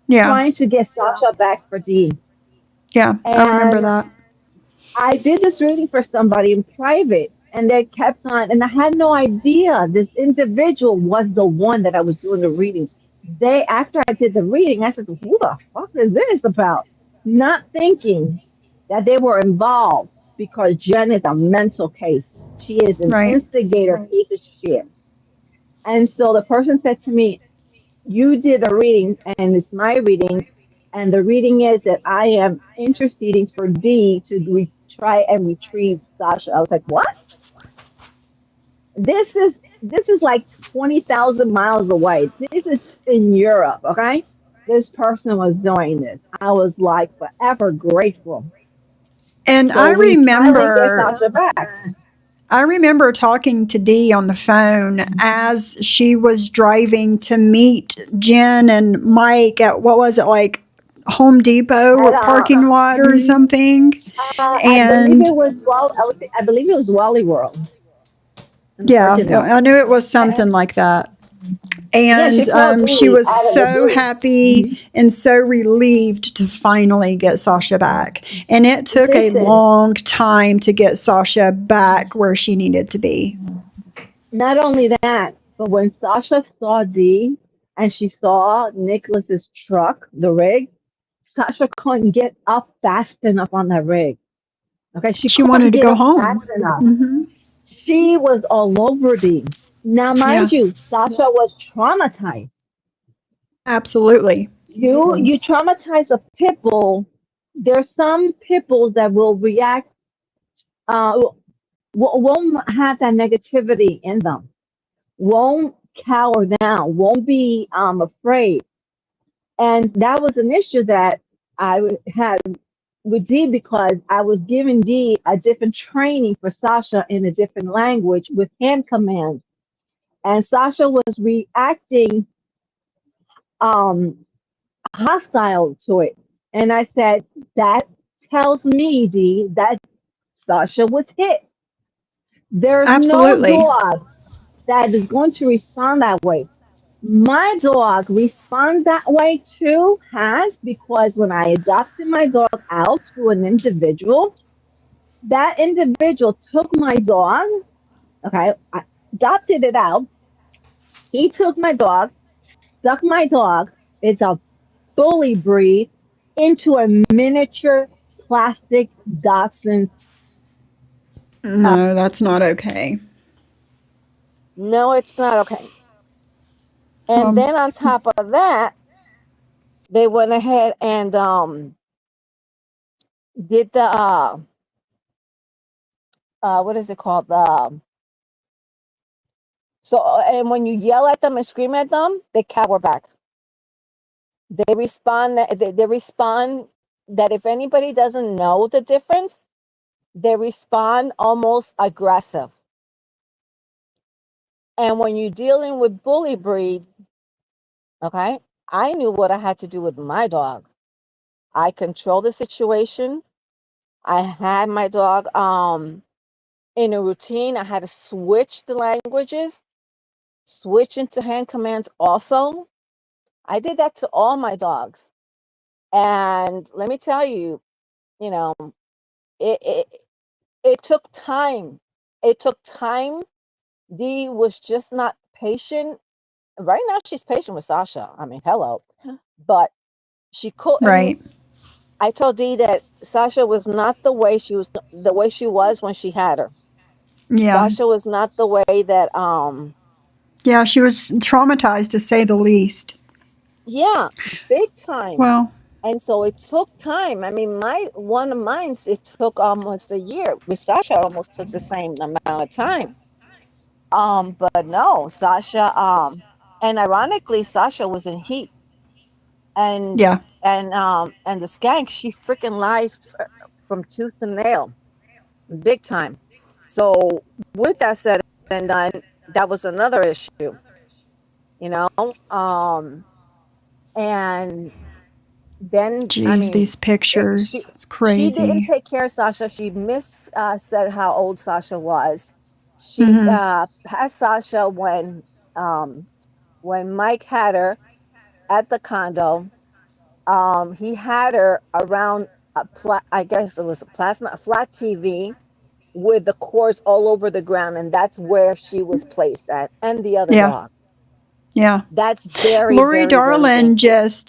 Yeah. trying to get Sasha back for Dee. Yeah. I remember And that. I did this reading for somebody in private, and they kept on, and I had no idea this individual was the one that I was doing the reading. They, after I did the reading, I said, "Who the fuck is this about?" Not thinking that they were involved because Jen is a mental case. She is an Right. instigator piece of shit. And so the person said to me, "You did a reading, and it's my reading, and the reading is that I am interceding for D to try and retrieve Sasha." I was like, "What? This is like 20,000 miles away. This is in Europe, okay?" This person was doing this. I was like forever grateful. And So we finally get Sasha back. I remember talking to Dee on the phone as she was driving to meet Jen and Mike at, what was it, like Home Depot And, or parking lot or something. I believe And it was I believe it was Wally World in the yeah, parking lot. I knew it was something like that. Yeah, And she called she me was out of the so blue. happy and so relieved to finally get Sasha back. And it took a Listen, long time to get Sasha back where she needed to be. not only that, but when Sasha saw Dee and she saw Nicholas's truck, the rig, Sasha couldn't get up fast enough on that rig. Okay, she She couldn't wanted to get go up home. fast enough. Hmm. She was all over Dee. Now, Yeah, mind you, Sasha was traumatized. absolutely. You traumatize a pit bull. There's some pit bulls that will react, won't have that negativity in them, won't cower down, won't be afraid. And that was an issue that had with Dee because I was giving Dee a different training for Sasha in a different language with hand commands. And Sasha was reacting um, hostile to it. And I said, that tells me, Dee, that Sasha was hit. There's no Absolutely. dog that is going to respond that way. My dog responds that way too, has because when I adopted my dog out to an individual, that individual took my dog, okay, I adopted it out. He took my dog, stuck my dog. It's a bully breed into a miniature plastic dachshund. No, that's not okay. No, it's not okay. And Well, then on top of that, they went ahead and did the what is it called? The so and when you yell at them and scream at them, they cower back. They respond. They respond that if anybody doesn't know the difference, they respond almost aggressive. And when you're dealing with bully breeds, okay, I knew what I had to do with my dog. I control the situation. I had my dog in a routine. I had to switch the languages, switch into hand commands also. I did that to all my dogs. And let me tell you, you know, it it, it took time. It took time. Dee was just not patient. Right now she's patient with Sasha. I mean, hello. But she couldn't. right. I told Dee that Sasha was not the way she was when she had her. Yeah. Sasha was not the way that Yeah, she was traumatized to say the least. yeah, big time. Well, And so it took time. I mean, my one of mine, it took almost a year. With Sasha, it almost took the same amount of time. But no, Sasha, and ironically, Sasha was in heat, and yeah. and the skank, she freaking lies from tooth and nail, big time. So with that said and done, that was another issue, you know. And then I Geez, mean, these pictures. It's she didn't crazy. take care of Sasha. She said how old Sasha was. She Mm-hmm. had Sasha when Mike had her at the condo. He had her around I guess it was a flat TV with the cords all over the ground, and that's where she was placed at, and the other Yeah. dog. Yeah. That's very, very, very dangerous.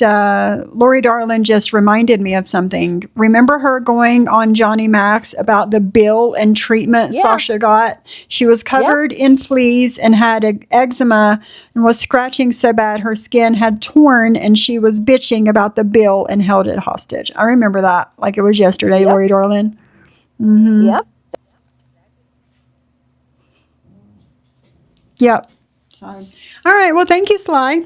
Lori Darlin just reminded me of something. Remember her going on Johnny Max about the bill and treatment Yeah, Sasha got? She was yep, covered in fleas and had eczema and was scratching so bad her skin had torn, and she was bitching about the bill and held it hostage. I remember that like it was yesterday, yep, Lori Darlin. Mm-hmm. yep. Yep. So, all right. Well, thank you, Sly,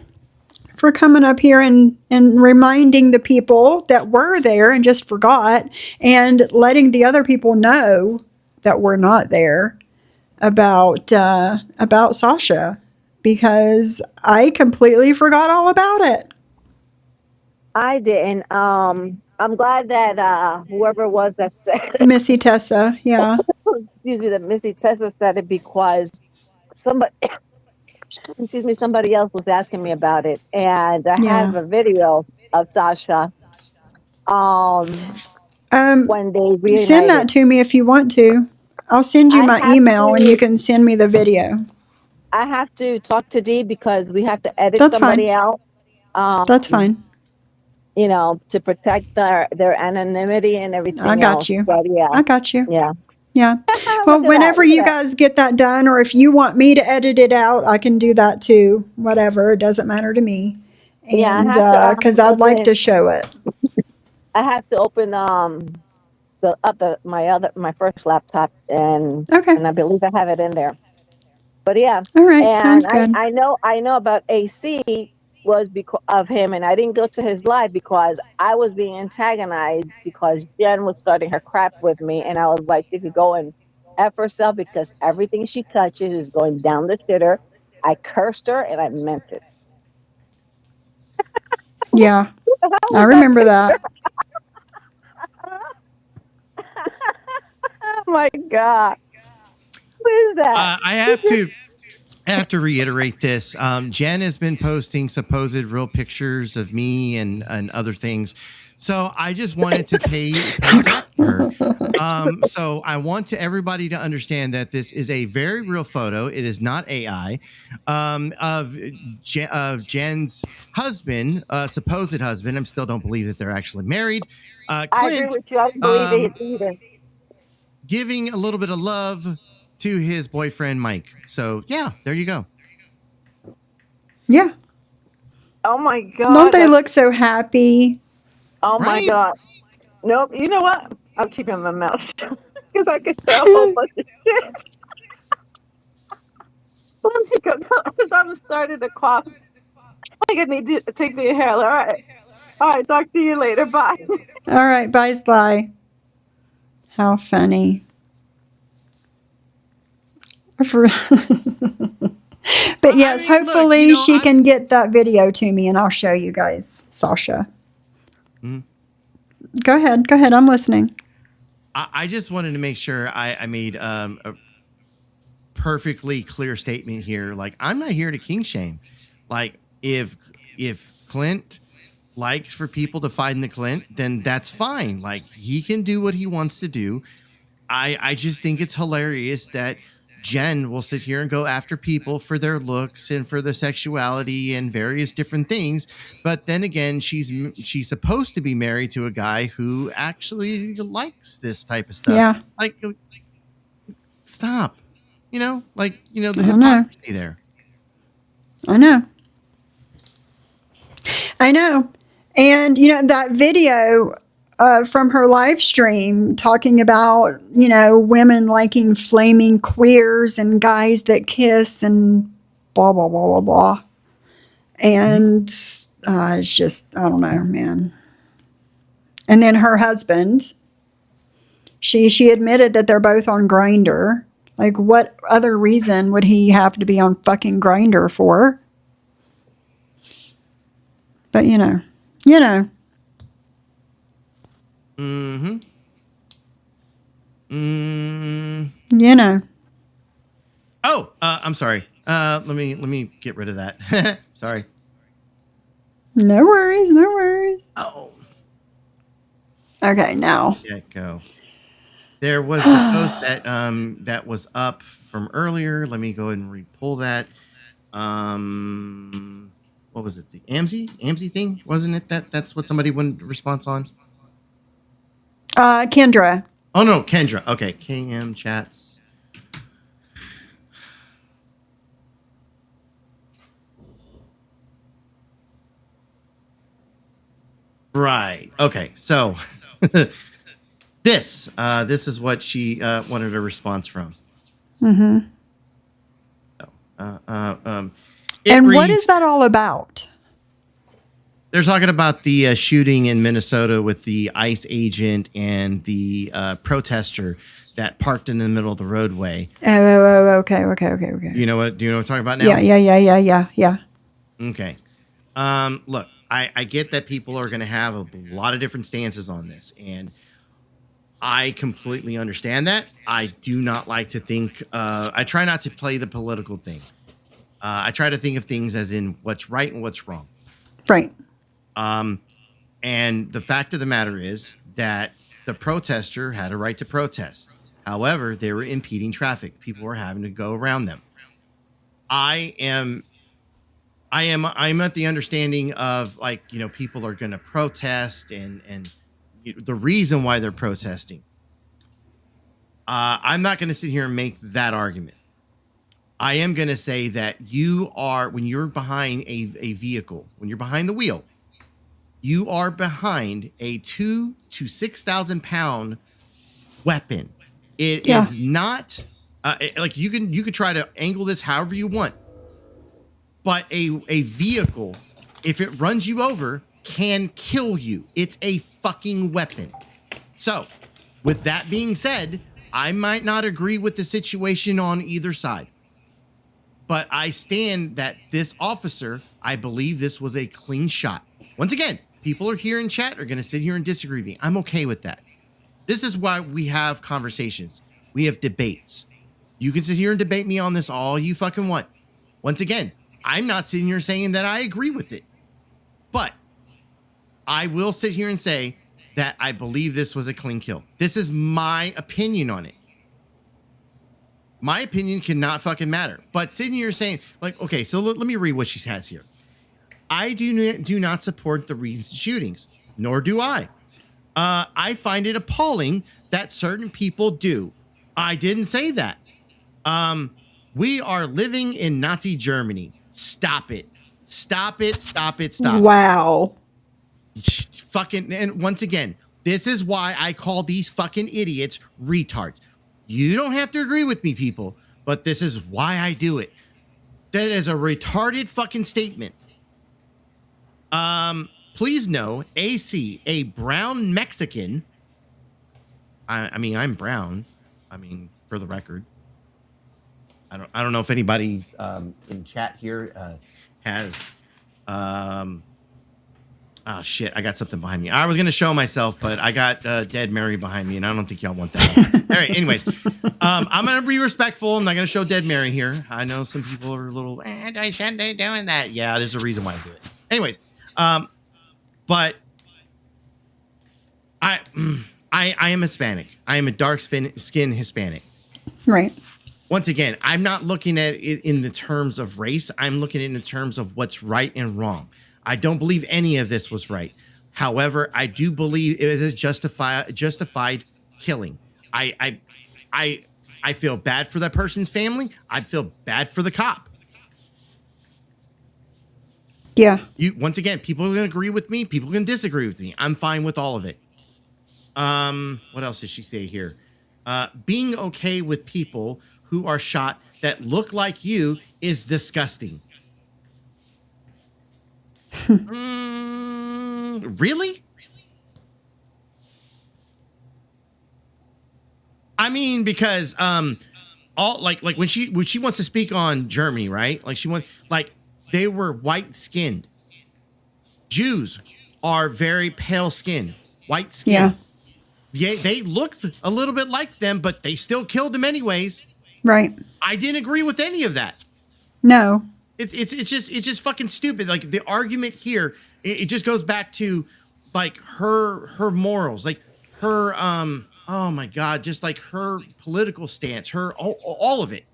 for coming up here and reminding the people that were there and just forgot, and letting the other people know that we're not there about Sasha, because I completely forgot all about it. I didn't. I'm glad that whoever it was that said, Missy Tessa, yeah, excuse me, that Missy Tessa said it because somebody, excuse me, somebody else was asking me about it, and I have yeah. a video of Sasha. Um, Um, when they Send that reunited. to me if you want to. I'll send you I my have email and you to. can send me the video. I have to talk to Dee because we have to edit That's fine. somebody out. That's Um, fine. to protect their anonymity and I everything got else. you. But yeah, I got you. yeah. Yeah. Well, Look at that! whenever Look at you that! guys get that done, or if you want me to edit it out, I can do that too. Whatever. It doesn't matter to me. Yeah, I And have to because I'd like open. to show it. I have to open my first laptop, Okay. and I believe I have it in there. But yeah, All right. and Sounds good. I know about AC was because of him, and I didn't go to his live because I was being antagonized because Jen was starting her crap with me, and I was like, she could go and f herself because everything she touches is going down the shitter. I cursed her, and I meant it. Yeah. How I was that? remember that. Oh my god, who is that? I have to. I have to reiterate this. Jen has been posting supposed real pictures of me and other things. So I just wanted to pay back to her. So I want to everybody to understand that this is a very real photo. It is not AI of Jen's husband, supposed husband. I still don't believe that they're actually married. I agree Clint, with you. I don't believe it either. giving a little bit of love to his boyfriend Mike. So yeah, there you go. Yeah. Oh my God. Don't they look so happy? Oh my Right? God. Nope. You know what? I'm keeping my mouth shut because I could say a whole bunch of shit. Let me go because I'm starting to cough. I think I need to take the inhaler. All right. All right. Talk to you later. Bye. All right. Bye, Sly. How funny. For- But yes, I mean, look, hopefully you know, she can get that video to me and I'll show you guys, Sasha. Mhm. Go ahead. Go ahead. I'm listening. I just wanted to make sure I made a perfectly clear statement here. Like, I'm not here to king shame. Like, if Clint likes for people to find the Clint, then that's fine. Like, he can do what he wants to do. I just think it's hilarious that Jen will sit here and go after people for their looks and for their sexuality and various different things. But then again, she's supposed to be married to a guy who actually likes this type of stuff. Yeah. Like, stop. The I know. hypocrisy there. I know. I know. And, that video from her live stream talking about, women liking flaming queers and guys that kiss and blah, blah, blah, blah, blah. And it's just, I don't know, man. And then her husband, she admitted that they're both on Grindr. Like, what other reason would he have to be on fucking Grindr for? But, Mm-hmm. Oh, I'm sorry. Let me get rid of that. Sorry. No worries, no worries. Oh. Okay, now. Yeah, go. There was the post that was up from earlier. Let me go ahead and re-pull that. What was it? The AMSI thing? Wasn't it that's what somebody wanted a response on? Kendra. Oh no, Kendra. Okay, KM chats. Right. Okay. So this is what she wanted a response from. Mm-hmm. So, and what is that all about? They're talking about the shooting in Minnesota with the ICE agent and the protester that parked in the middle of the roadway. Oh, okay. Do you know what I'm talking about now? Yeah. Okay. Look, I get that people are going to have a lot of different stances on this, and I completely understand that. I do not like to think. I try not to play the political thing. I try to think of things as in what's right and what's wrong. Right. And the fact of the matter is that the protester had a right to protest. However, they were impeding traffic. People were having to go around them. I'm at the understanding of, like, people are going to protest and the reason why they're protesting. I'm not going to sit here and make that argument. I am going to say that when you're behind a vehicle, when you're behind the wheel, you are behind a 2,000 to 6,000 pound weapon. It is not like you could try to angle this however you want, but a vehicle, if it runs you over, can kill you. It's a fucking weapon. So, with that being said, I might not agree with the situation on either side, but I stand that this officer, I believe this was a clean shot. Once again, people are here in chat are going to sit here and disagree with me. I'm okay with that. This is why we have conversations. We have debates. You can sit here and debate me on this all you fucking want. Once again, I'm not sitting here saying that I agree with it, but I will sit here and say that I believe this was a clean kill. This is my opinion on it. My opinion cannot fucking matter. But sitting here saying, like, okay, so let me read what she has here. I do not support the recent shootings, nor do I. I find it appalling that certain people do. I didn't say that. We are living in Nazi Germany. Stop it. Stop it. Stop it. Stop. Wow. Fucking, and once again, this is why I call these fucking idiots retards. You don't have to agree with me, people, but this is why I do it. That is a retarded fucking statement. Please know, AC, a brown Mexican. I mean, I'm brown. I mean, for the record. I don't know if anybody's in chat here has oh shit, I got something behind me. I was gonna show myself, but I got Dead Mary behind me, and I don't think y'all want that. All right, anyways, I'm gonna be respectful. I'm not gonna show Dead Mary here. I know some people are a little, I shouldn't be doing that. Yeah, there's a reason why I do it. Anyways, but I am Hispanic. I am a dark skin Hispanic. Right. Once again, I'm not looking at it in the terms of race. I'm looking at it in terms of what's right and wrong. I don't believe any of this was right. However, I do believe it is justified killing. I feel bad for that person's family. I feel bad for the cop. Yeah. Once again, people can agree with me. People can disagree with me. I'm fine with all of it. What else did she say here? Being okay with people who are shot that look like you is disgusting. Really? I mean, because all like when she wants to speak on Germany, right? Like they were white skinned. Jews are very pale skinned, white skin. Yeah, they looked a little bit like them, but they still killed them anyways. Right. I didn't agree with any of that. No. It's just fucking stupid. Like the argument here, it just goes back to like her morals, like her oh my god, just like her political stance, her all of it.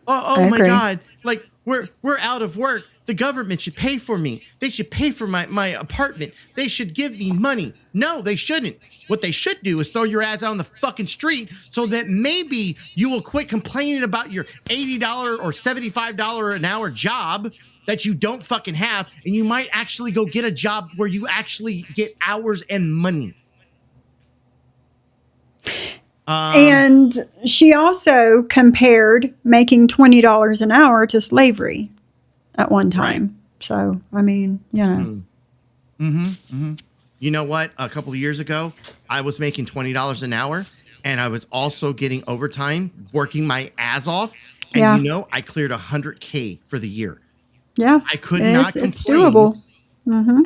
Oh my god, like we're out of work. The government should pay for me. They should pay for my apartment. They should give me money. No, they shouldn't. What they should do is throw your ass out on the fucking street so that maybe you will quit complaining about your $80 or $75 an hour job that you don't fucking have, and you might actually go get a job where you actually get hours and money. And she also compared making $20 an hour to slavery at one time. Right. So, I mean, you know. You know what? A couple of years ago, I was making $20 an hour, and I was also getting overtime, working my ass off. And you know, I cleared $100K for the year. Yeah. I could not complain. It's doable.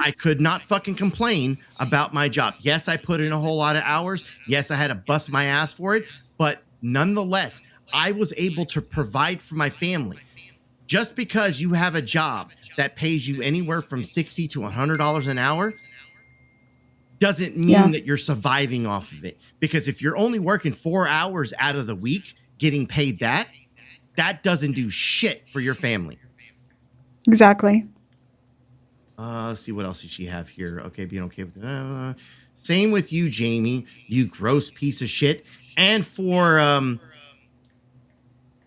I could not fucking complain about my job. Yes, I put in a whole lot of hours. Yes, I had to bust my ass for it. But nonetheless, I was able to provide for my family. Just because you have a job that pays you anywhere from $60 to $100 an hour doesn't mean that you're surviving off of it. Because if you're only working 4 hours out of the week getting paid that doesn't do shit for your family. Exactly. Let's see, what else did she have here? Okay, being okay with it. Same with you, Jamie, you gross piece of shit. And for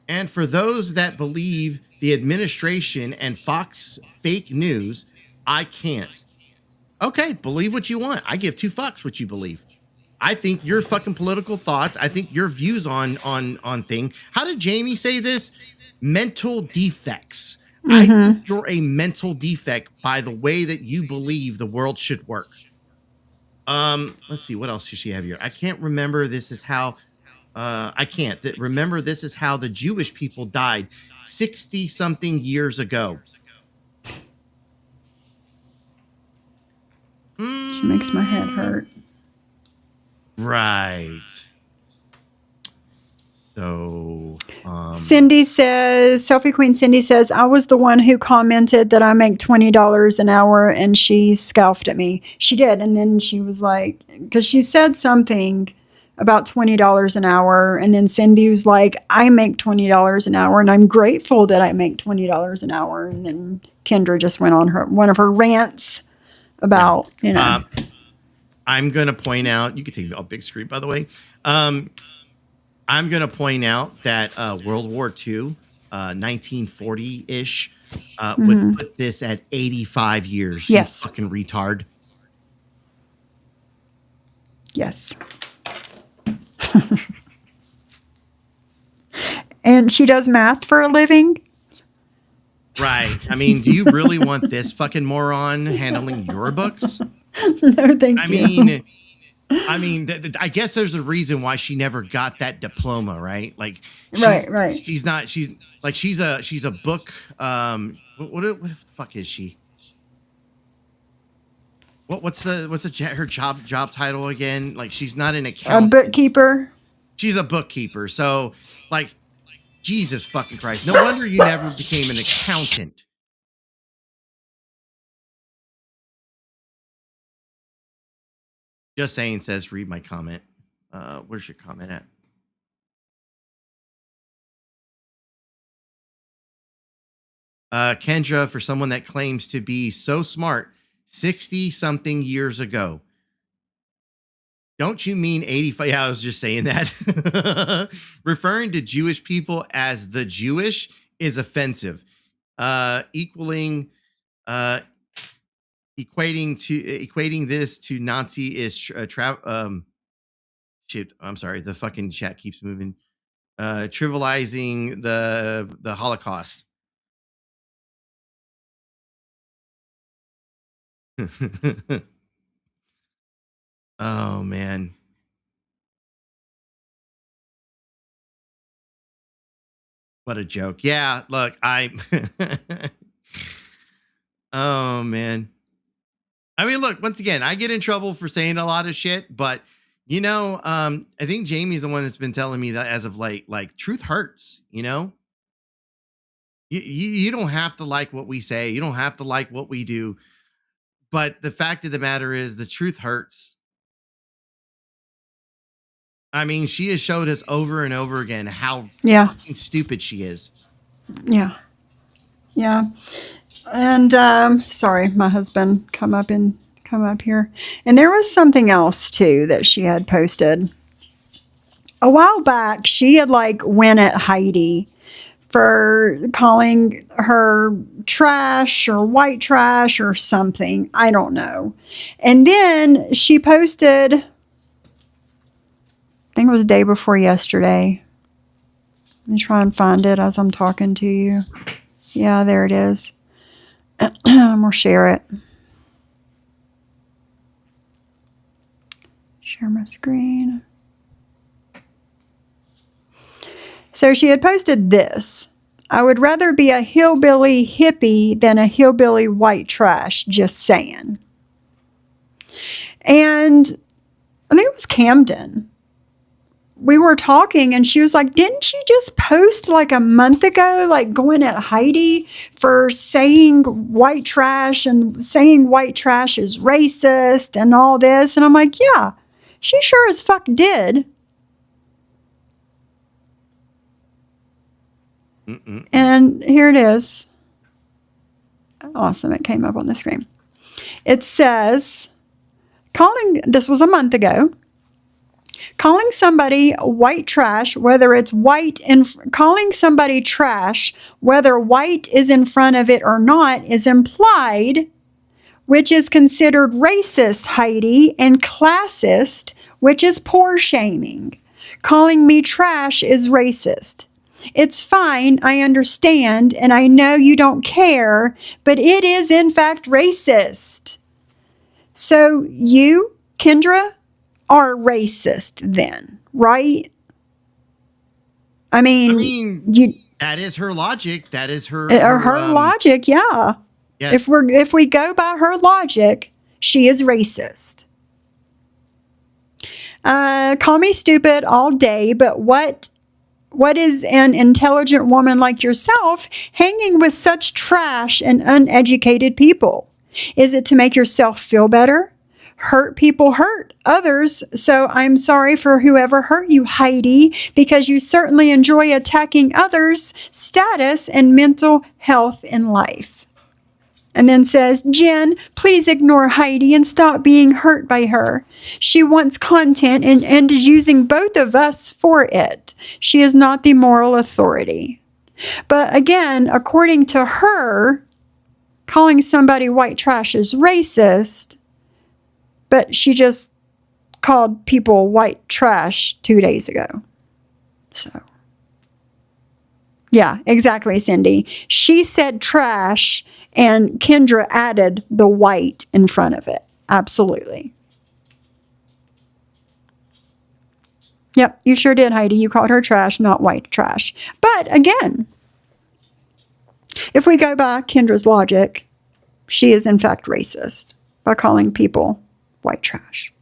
those that believe the administration and Fox fake news, I can't. Okay, believe what you want. I give 2 fucks what you believe. I think your fucking political thoughts, I think your views on thing. How did Jamie say this? Mental defects. I think you're a mental defect by the way that you believe the world should work. Let's see, what else does she have here? I can't remember. This is how remember this is how the Jewish people died 60 something years ago. She makes my head hurt. Right. So, Cindy says, Selfie Queen Cindy says, I was the one who commented that I make $20 an hour, and she scoffed at me. She did. And then she was like, because she said something about $20 an hour. And then Cindy was like, I make $20 an hour, and I'm grateful that I make $20 an hour. And then Kendra just went on one of her rants about, you know. I'm going to point out, you can take a big screen, by the way. I'm going to point out that World War II, 1940-ish, would put this at 85 years. Yes. You fucking retard. Yes. And she does math for a living. Right. I mean, do you really want this fucking moron handling your books? No, thank you. I mean, I guess there's a reason why she never got that diploma, right? Like, Right. She's a book. What the fuck is she? What's her job title again? Like, she's not an A accountant. bookkeeper. She's a bookkeeper. So, like, Jesus fucking Christ! No wonder you never became an accountant. Just saying says, read my comment. Where's your comment at? Kendra, for someone that claims to be so smart 60 something years ago. Don't you mean 85? Yeah, I was just saying that. Referring to Jewish people as the Jewish is offensive. Equating this to Nazi is shit. I'm sorry. The fucking chat keeps moving. Trivializing the Holocaust. Oh man. What a joke. Yeah, look, oh man. I mean, look, once again, I get in trouble for saying a lot of shit, but you know, I think Jamie's the one that's been telling me that as of late, like, truth hurts, you know? You don't have to like what we say, you don't have to like what we do, but the fact of the matter is the truth hurts. I mean, she has showed us over and over again how fucking stupid she is. Yeah. And sorry, my husband come up here. And there was something else too that she had posted. A while back, she had like went at Heidi for calling her trash or white trash or something. I don't know. And then she posted, I think it was the day before yesterday. Let me try and find it as I'm talking to you. Yeah, there it is. I'm going to share it. Share my screen. So she had posted this. I would rather be a hillbilly hippie than a hillbilly white trash, just saying. And I think it was Camden. We were talking and she was like, didn't you just post like a month ago, like going at Heidi for saying white trash and saying white trash is racist and all this? And I'm like, yeah, she sure as fuck did. And here it is. Awesome. It came up on the screen. It says, this was a month ago. Calling somebody white trash, whether it's calling somebody trash, whether white is in front of it or not, is implied, which is considered racist, Heidi, and classist, which is poor shaming. Calling me trash is racist. It's fine, I understand, and I know you don't care, but it is in fact racist. So you, Kendra, are racist then, right? I mean that is her logic. That is her logic, yeah. Yes. If we go by her logic, she is racist. Call me stupid all day, but what what is an intelligent woman like yourself hanging with such trash and uneducated people? Is it to make yourself feel better? Hurt people hurt others, so I'm sorry for whoever hurt you, Heidi, because you certainly enjoy attacking others' status and mental health in life. And then says, Jen, please ignore Heidi and stop being hurt by her. She wants content and is using both of us for it. She is not the moral authority. But again, according to her, calling somebody white trash is racist, but she just called people white trash 2 days ago. So, yeah, exactly, Cindy. She said trash, and Kendra added the white in front of it. Absolutely. Yep, you sure did, Heidi. You called her trash, not white trash. But again, if we go by Kendra's logic, she is in fact racist by calling people white trash.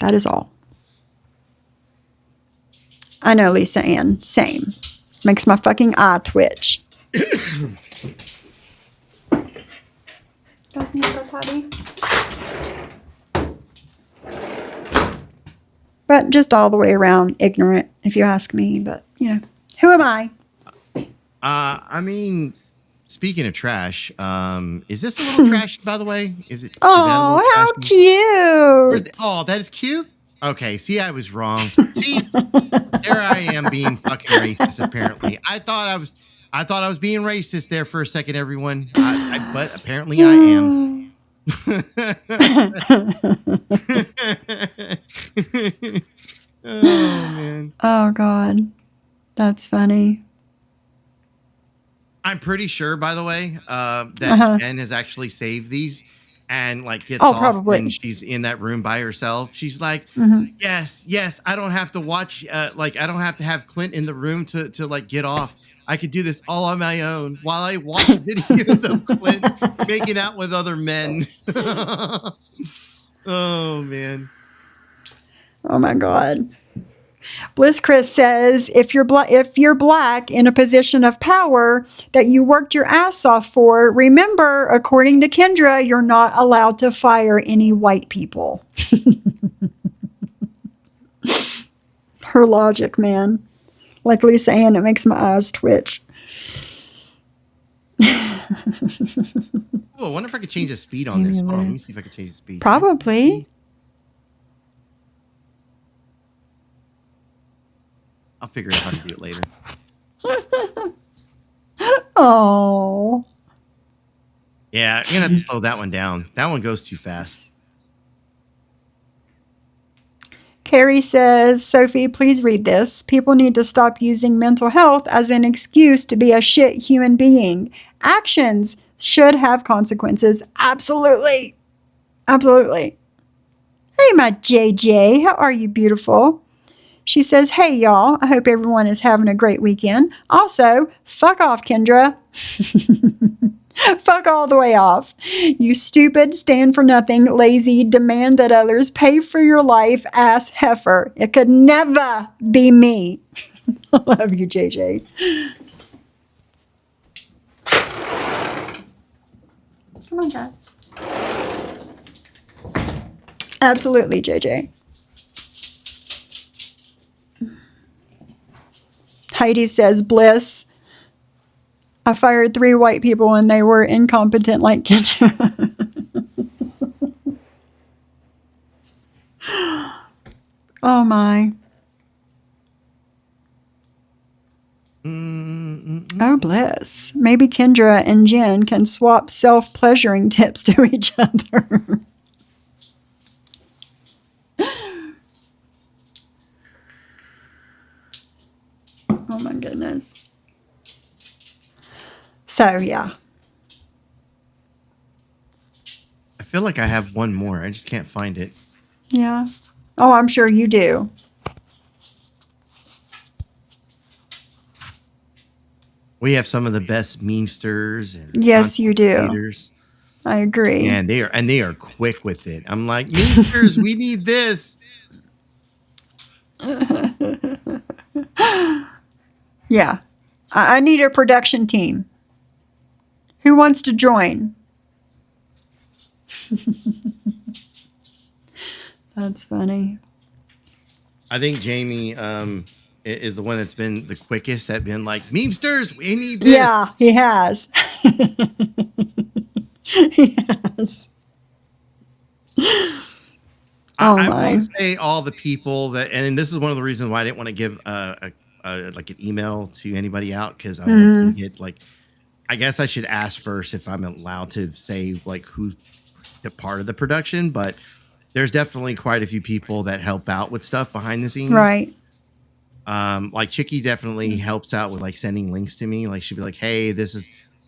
That is all. I know, Lisa Ann. Same. Makes my fucking eye twitch. But just all the way around ignorant, if you ask me. But, you know, who am I? I mean, speaking of trash, is this a little trashy, by the way? Is it? Oh, how cute. Oh, that is cute. Okay, see, I was wrong. See, there I am being fucking racist. Apparently, I thought I was being racist there for a second, everyone. But apparently, I am. Oh man. Oh God, that's funny. I'm pretty sure, by the way, that Jen has actually saved these and like gets off probably. when she's in that room by herself. She's like, yes, I don't have to watch, like I don't have to have Clint in the room to like get off. I could do this all on my own while I watch videos of Clint making out with other men. Oh man. Oh my God. Bliss Chris says, if you're black in a position of power that you worked your ass off for, remember, according to Kendra, you're not allowed to fire any white people. Her logic, man. Like Lisa Ann, it makes my eyes twitch. Oh, I wonder if I could change the speed on this. Hold on, let me see if I can change the speed. Probably. I'll figure out how to do it later. Oh. Yeah, I'm gonna have to slow that one down. That one goes too fast. Carrie says, Sophie, please read this. People need to stop using mental health as an excuse to be a shit human being. Actions should have consequences. Absolutely. Absolutely. Hey, my JJ. How are you, beautiful? She says, hey, y'all. I hope everyone is having a great weekend. Also, fuck off, Kendra. Fuck all the way off. You stupid, stand for nothing, lazy, demand that others pay for your life ass heifer. It could never be me. I love you, JJ. Come on, guys. Absolutely, JJ. Heidi says, Bliss. I fired 3 white people and they were incompetent like Kendra. Oh my. Oh, Bliss. Maybe Kendra and Jen can swap self-pleasuring tips to each other. Oh my goodness. So, yeah. I feel like I have one more. I just can't find it. Yeah. Oh, I'm sure you do. We have some of the best memesters and Yes, you do. creators. I agree. And they are quick with it. I'm like, memesters, we need this. Yeah. I need a production team. Who wants to join? That's funny. I think Jamie is the one that's been the quickest at being like, memesters, we need this. Yeah, he has. He has. Oh I my. won't say all the people that, and this is one of the reasons why I didn't want to give like an email to anybody out, because I don't want to get like, I guess I should ask first if I'm allowed to say like who the part of the production, but there's definitely quite a few people that help out with stuff behind the scenes. Right. Like Chicky definitely helps out with like sending links to me. Like she'd be like, "Hey,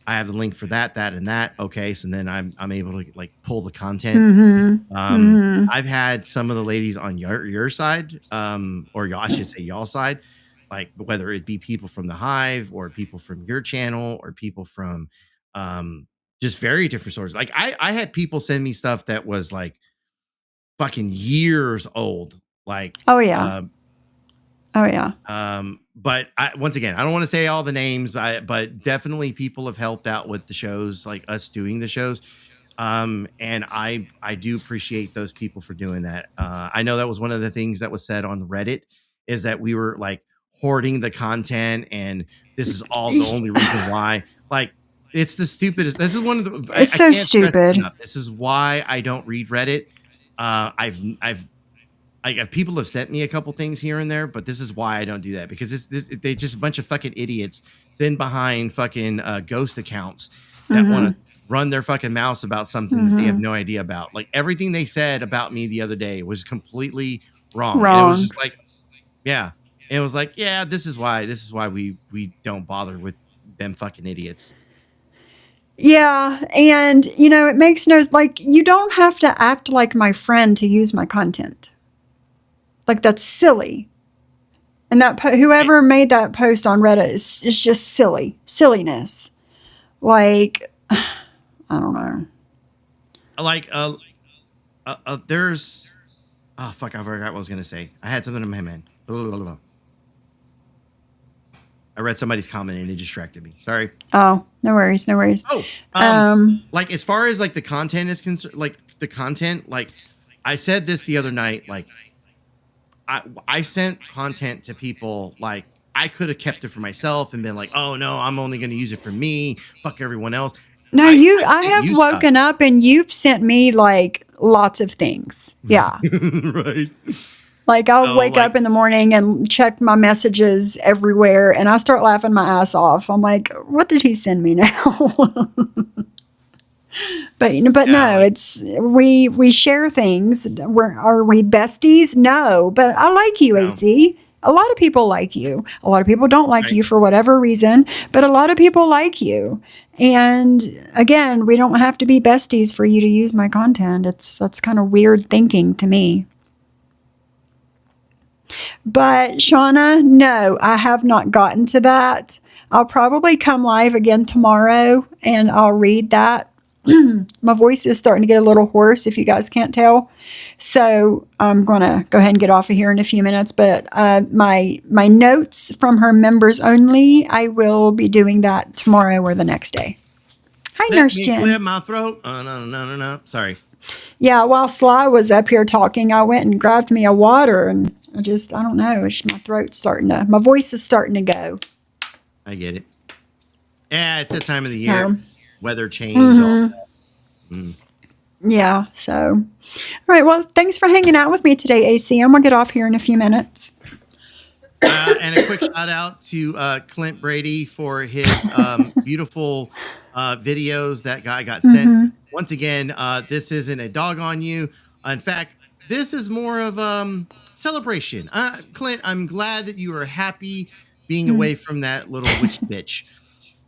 I have the link for that, and that." Okay, so then I'm able to like pull the content. I've had some of the ladies on your side, or y'all, I should say y'all side, like whether it be people from the Hive or people from your channel or people from just very different sources. Like I had people send me stuff that was like fucking years old. Like Oh yeah. Oh yeah. But once again, I don't want to say all the names, but definitely people have helped out with the shows, like us doing the shows. And I do appreciate those people for doing that. I know that was one of the things that was said on Reddit, is that we were like hoarding the content, and this is all the only reason why. Like, it's the stupidest. This is one of the. It's so can't stress this stupid. enough. This is why I don't read Reddit. I've people have sent me a couple things here and there, but this is why I don't do that, because they just a bunch of fucking idiots sitting behind fucking ghost accounts that want to run their fucking mouths about something that they have no idea about. Like everything they said about me the other day was completely wrong. And it was just like, yeah, it was like, yeah, this is why we don't bother with them fucking idiots. Yeah, and it makes no, like, you don't have to act like my friend to use my content. Like, that's silly. And that whoever made that post on Reddit is just silliness. Like, I don't know. Like there's oh fuck, I forgot what I was gonna say. I had something in my mind. Blah, blah, blah. I read somebody's comment and it distracted me. Sorry. Oh, no worries. Oh, like as far as like the content is concerned, like the content, like I said this the other night, like I sent content to people, like I could have kept it for myself and been like, oh no, I'm only going to use it for me. Fuck everyone else. No, I have you woken up and you've sent me like lots of things. Yeah. Right. Like I'll wake up in the morning and check my messages everywhere and I start laughing my ass off. I'm like, what did he send me now? But no, it's we share things. Are we besties? No, but I like you, AC. A lot of people like you. A lot of people don't like you for whatever reason, but a lot of people like you. And again, we don't have to be besties for you to use my content. That's kind of weird thinking to me. But Shauna, no, I have not gotten to that. I'll probably come live again tomorrow and I'll read that. My voice is starting to get a little hoarse, if you guys can't tell. So I'm going to go ahead and get off of here in a few minutes. But my notes from her members only, I will be doing that tomorrow or the next day. Hi, Nurse Jen. Clear my throat. No. Sorry. Yeah, while Sly was up here talking, I went and grabbed me a water, and I don't know. My throat's my voice is starting to go. I get it. Yeah, it's that time of the year. Weather change. Yeah, so. All right, well, thanks for hanging out with me today, AC. I'm going to get off here in a few minutes. And a quick shout out to Clint Brady for his beautiful videos that guy got sent. Once again, this isn't a dog on you. In fact, this is more of celebration. Clint, I'm glad that you are happy being away from that little witch bitch.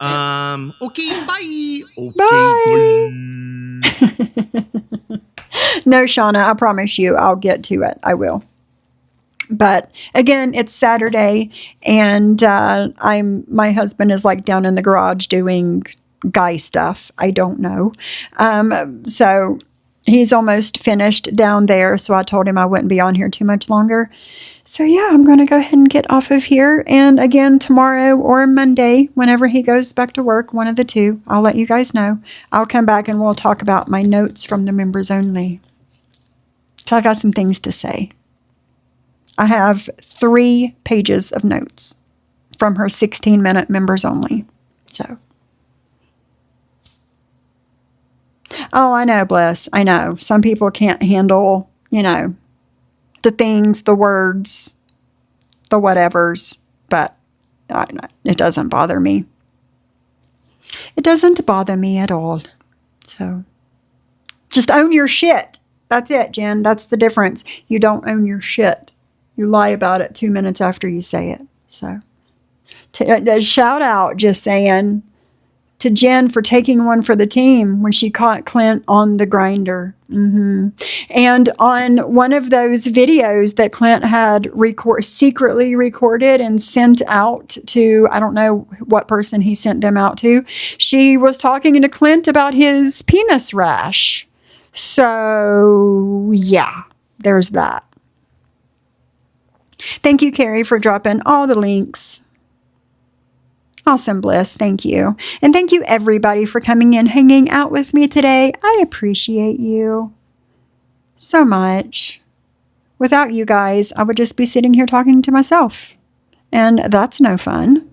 Okay, bye. Okay, Bye. No, Shauna, I promise you I'll get to it. I will. But again, it's Saturday and my husband is like down in the garage doing guy stuff. I don't know. So he's almost finished down there, so I told him I wouldn't be on here too much longer. So yeah, I'm going to go ahead and get off of here. And again, tomorrow or Monday, whenever he goes back to work, one of the two, I'll let you guys know. I'll come back and we'll talk about my notes from the members only. So I got some things to say. I have 3 pages of notes from her 16-minute members only. So. Oh, I know, Bliss. I know. Some people can't handle, the things, the words, the whatevers, but it doesn't bother me. It doesn't bother me at all. So just own your shit. That's it, Jen. That's the difference. You don't own your shit. You lie about it 2 minutes after you say it. So shout out, just saying, to Jen for taking one for the team when she caught Clint on the grinder. And on one of those videos that Clint had secretly recorded and sent out to, I don't know what person he sent them out to, she was talking to Clint about his penis rash. So yeah, there's that. Thank you, Carrie, for dropping all the links. Awesome, Bliss. Thank you. And thank you, everybody, for coming in, hanging out with me today. I appreciate you so much. Without you guys, I would just be sitting here talking to myself. And that's no fun.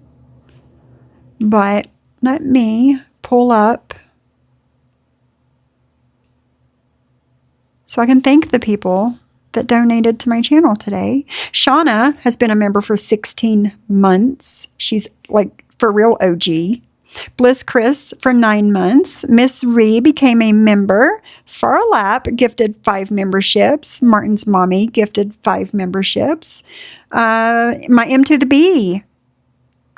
But let me pull up so I can thank the people that donated to my channel today. Shauna has been a member for 16 months. She's like for real OG. Bliss Chris for 9 months. Miss Ree became a member. Farlap gifted 5 memberships. Martin's mommy gifted 5 memberships. My M to the B,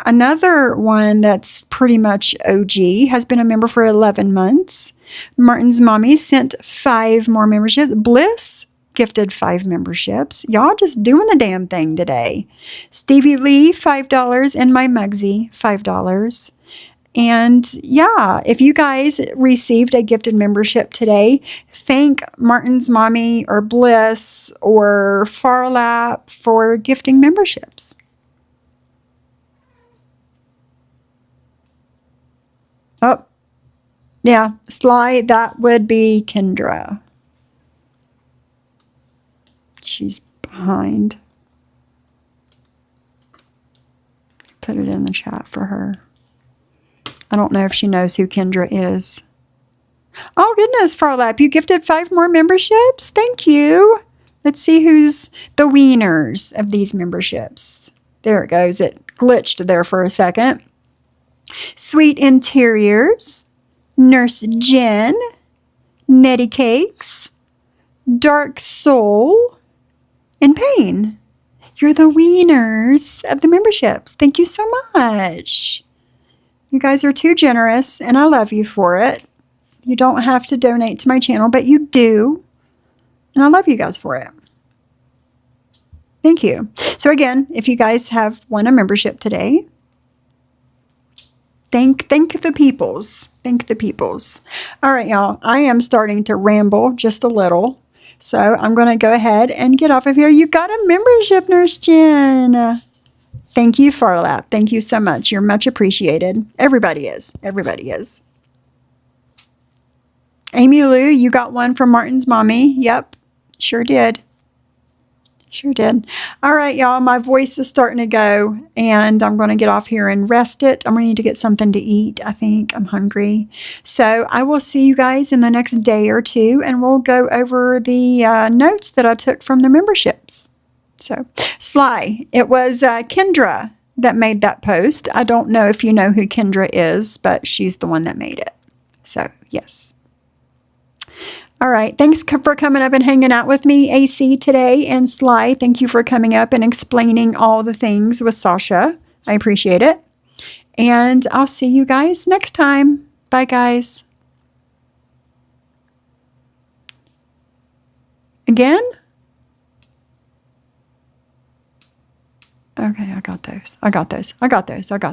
another one that's pretty much OG, has been a member for 11 months. Martin's mommy sent 5 more memberships. Bliss gifted 5 memberships. Y'all just doing the damn thing today. Stevie Lee, $5, and my Mugsy, $5. And yeah, if you guys received a gifted membership today, thank Martin's mommy or Bliss or Farlap for gifting memberships. Oh, yeah, Sly, that would be Kendra. She's behind. Put it in the chat for her. I don't know if she knows who Kendra is. Oh, goodness, Farlap, you gifted 5 more memberships? Thank you. Let's see who's the wieners of these memberships. There it goes. It glitched there for a second. Sweet Interiors, Nurse Jen, Nettie Cakes, Dark Soul, and Pain. You're the wieners of the memberships. Thank you so much. You guys are too generous, and I love you for it. You don't have to donate to my channel, but you do. And I love you guys for it. Thank you. So again, if you guys have won a membership today, thank the peoples. Thank the peoples. All right, y'all. I am starting to ramble just a little. So I'm going to go ahead and get off of here. You got a membership, Nurse Jen. Thank you, Farlap. Thank you so much. You're much appreciated. Everybody is. Everybody is. Amy Lou, you got one from Martin's mommy. Yep, sure did. Sure did. All right, y'all. My voice is starting to go, and I'm going to get off here and rest it. I'm going to need to get something to eat, I think. I'm hungry. So I will see you guys in the next day or two, and we'll go over the notes that I took from the memberships. So, Sly, it was Kendra that made that post. I don't know if you know who Kendra is, but she's the one that made it. So, yes. All right. Thanks for coming up and hanging out with me, AC, today. And Sly, thank you for coming up and explaining all the things with Sasha. I appreciate it. And I'll see you guys next time. Bye, guys. Again? Okay, I got those.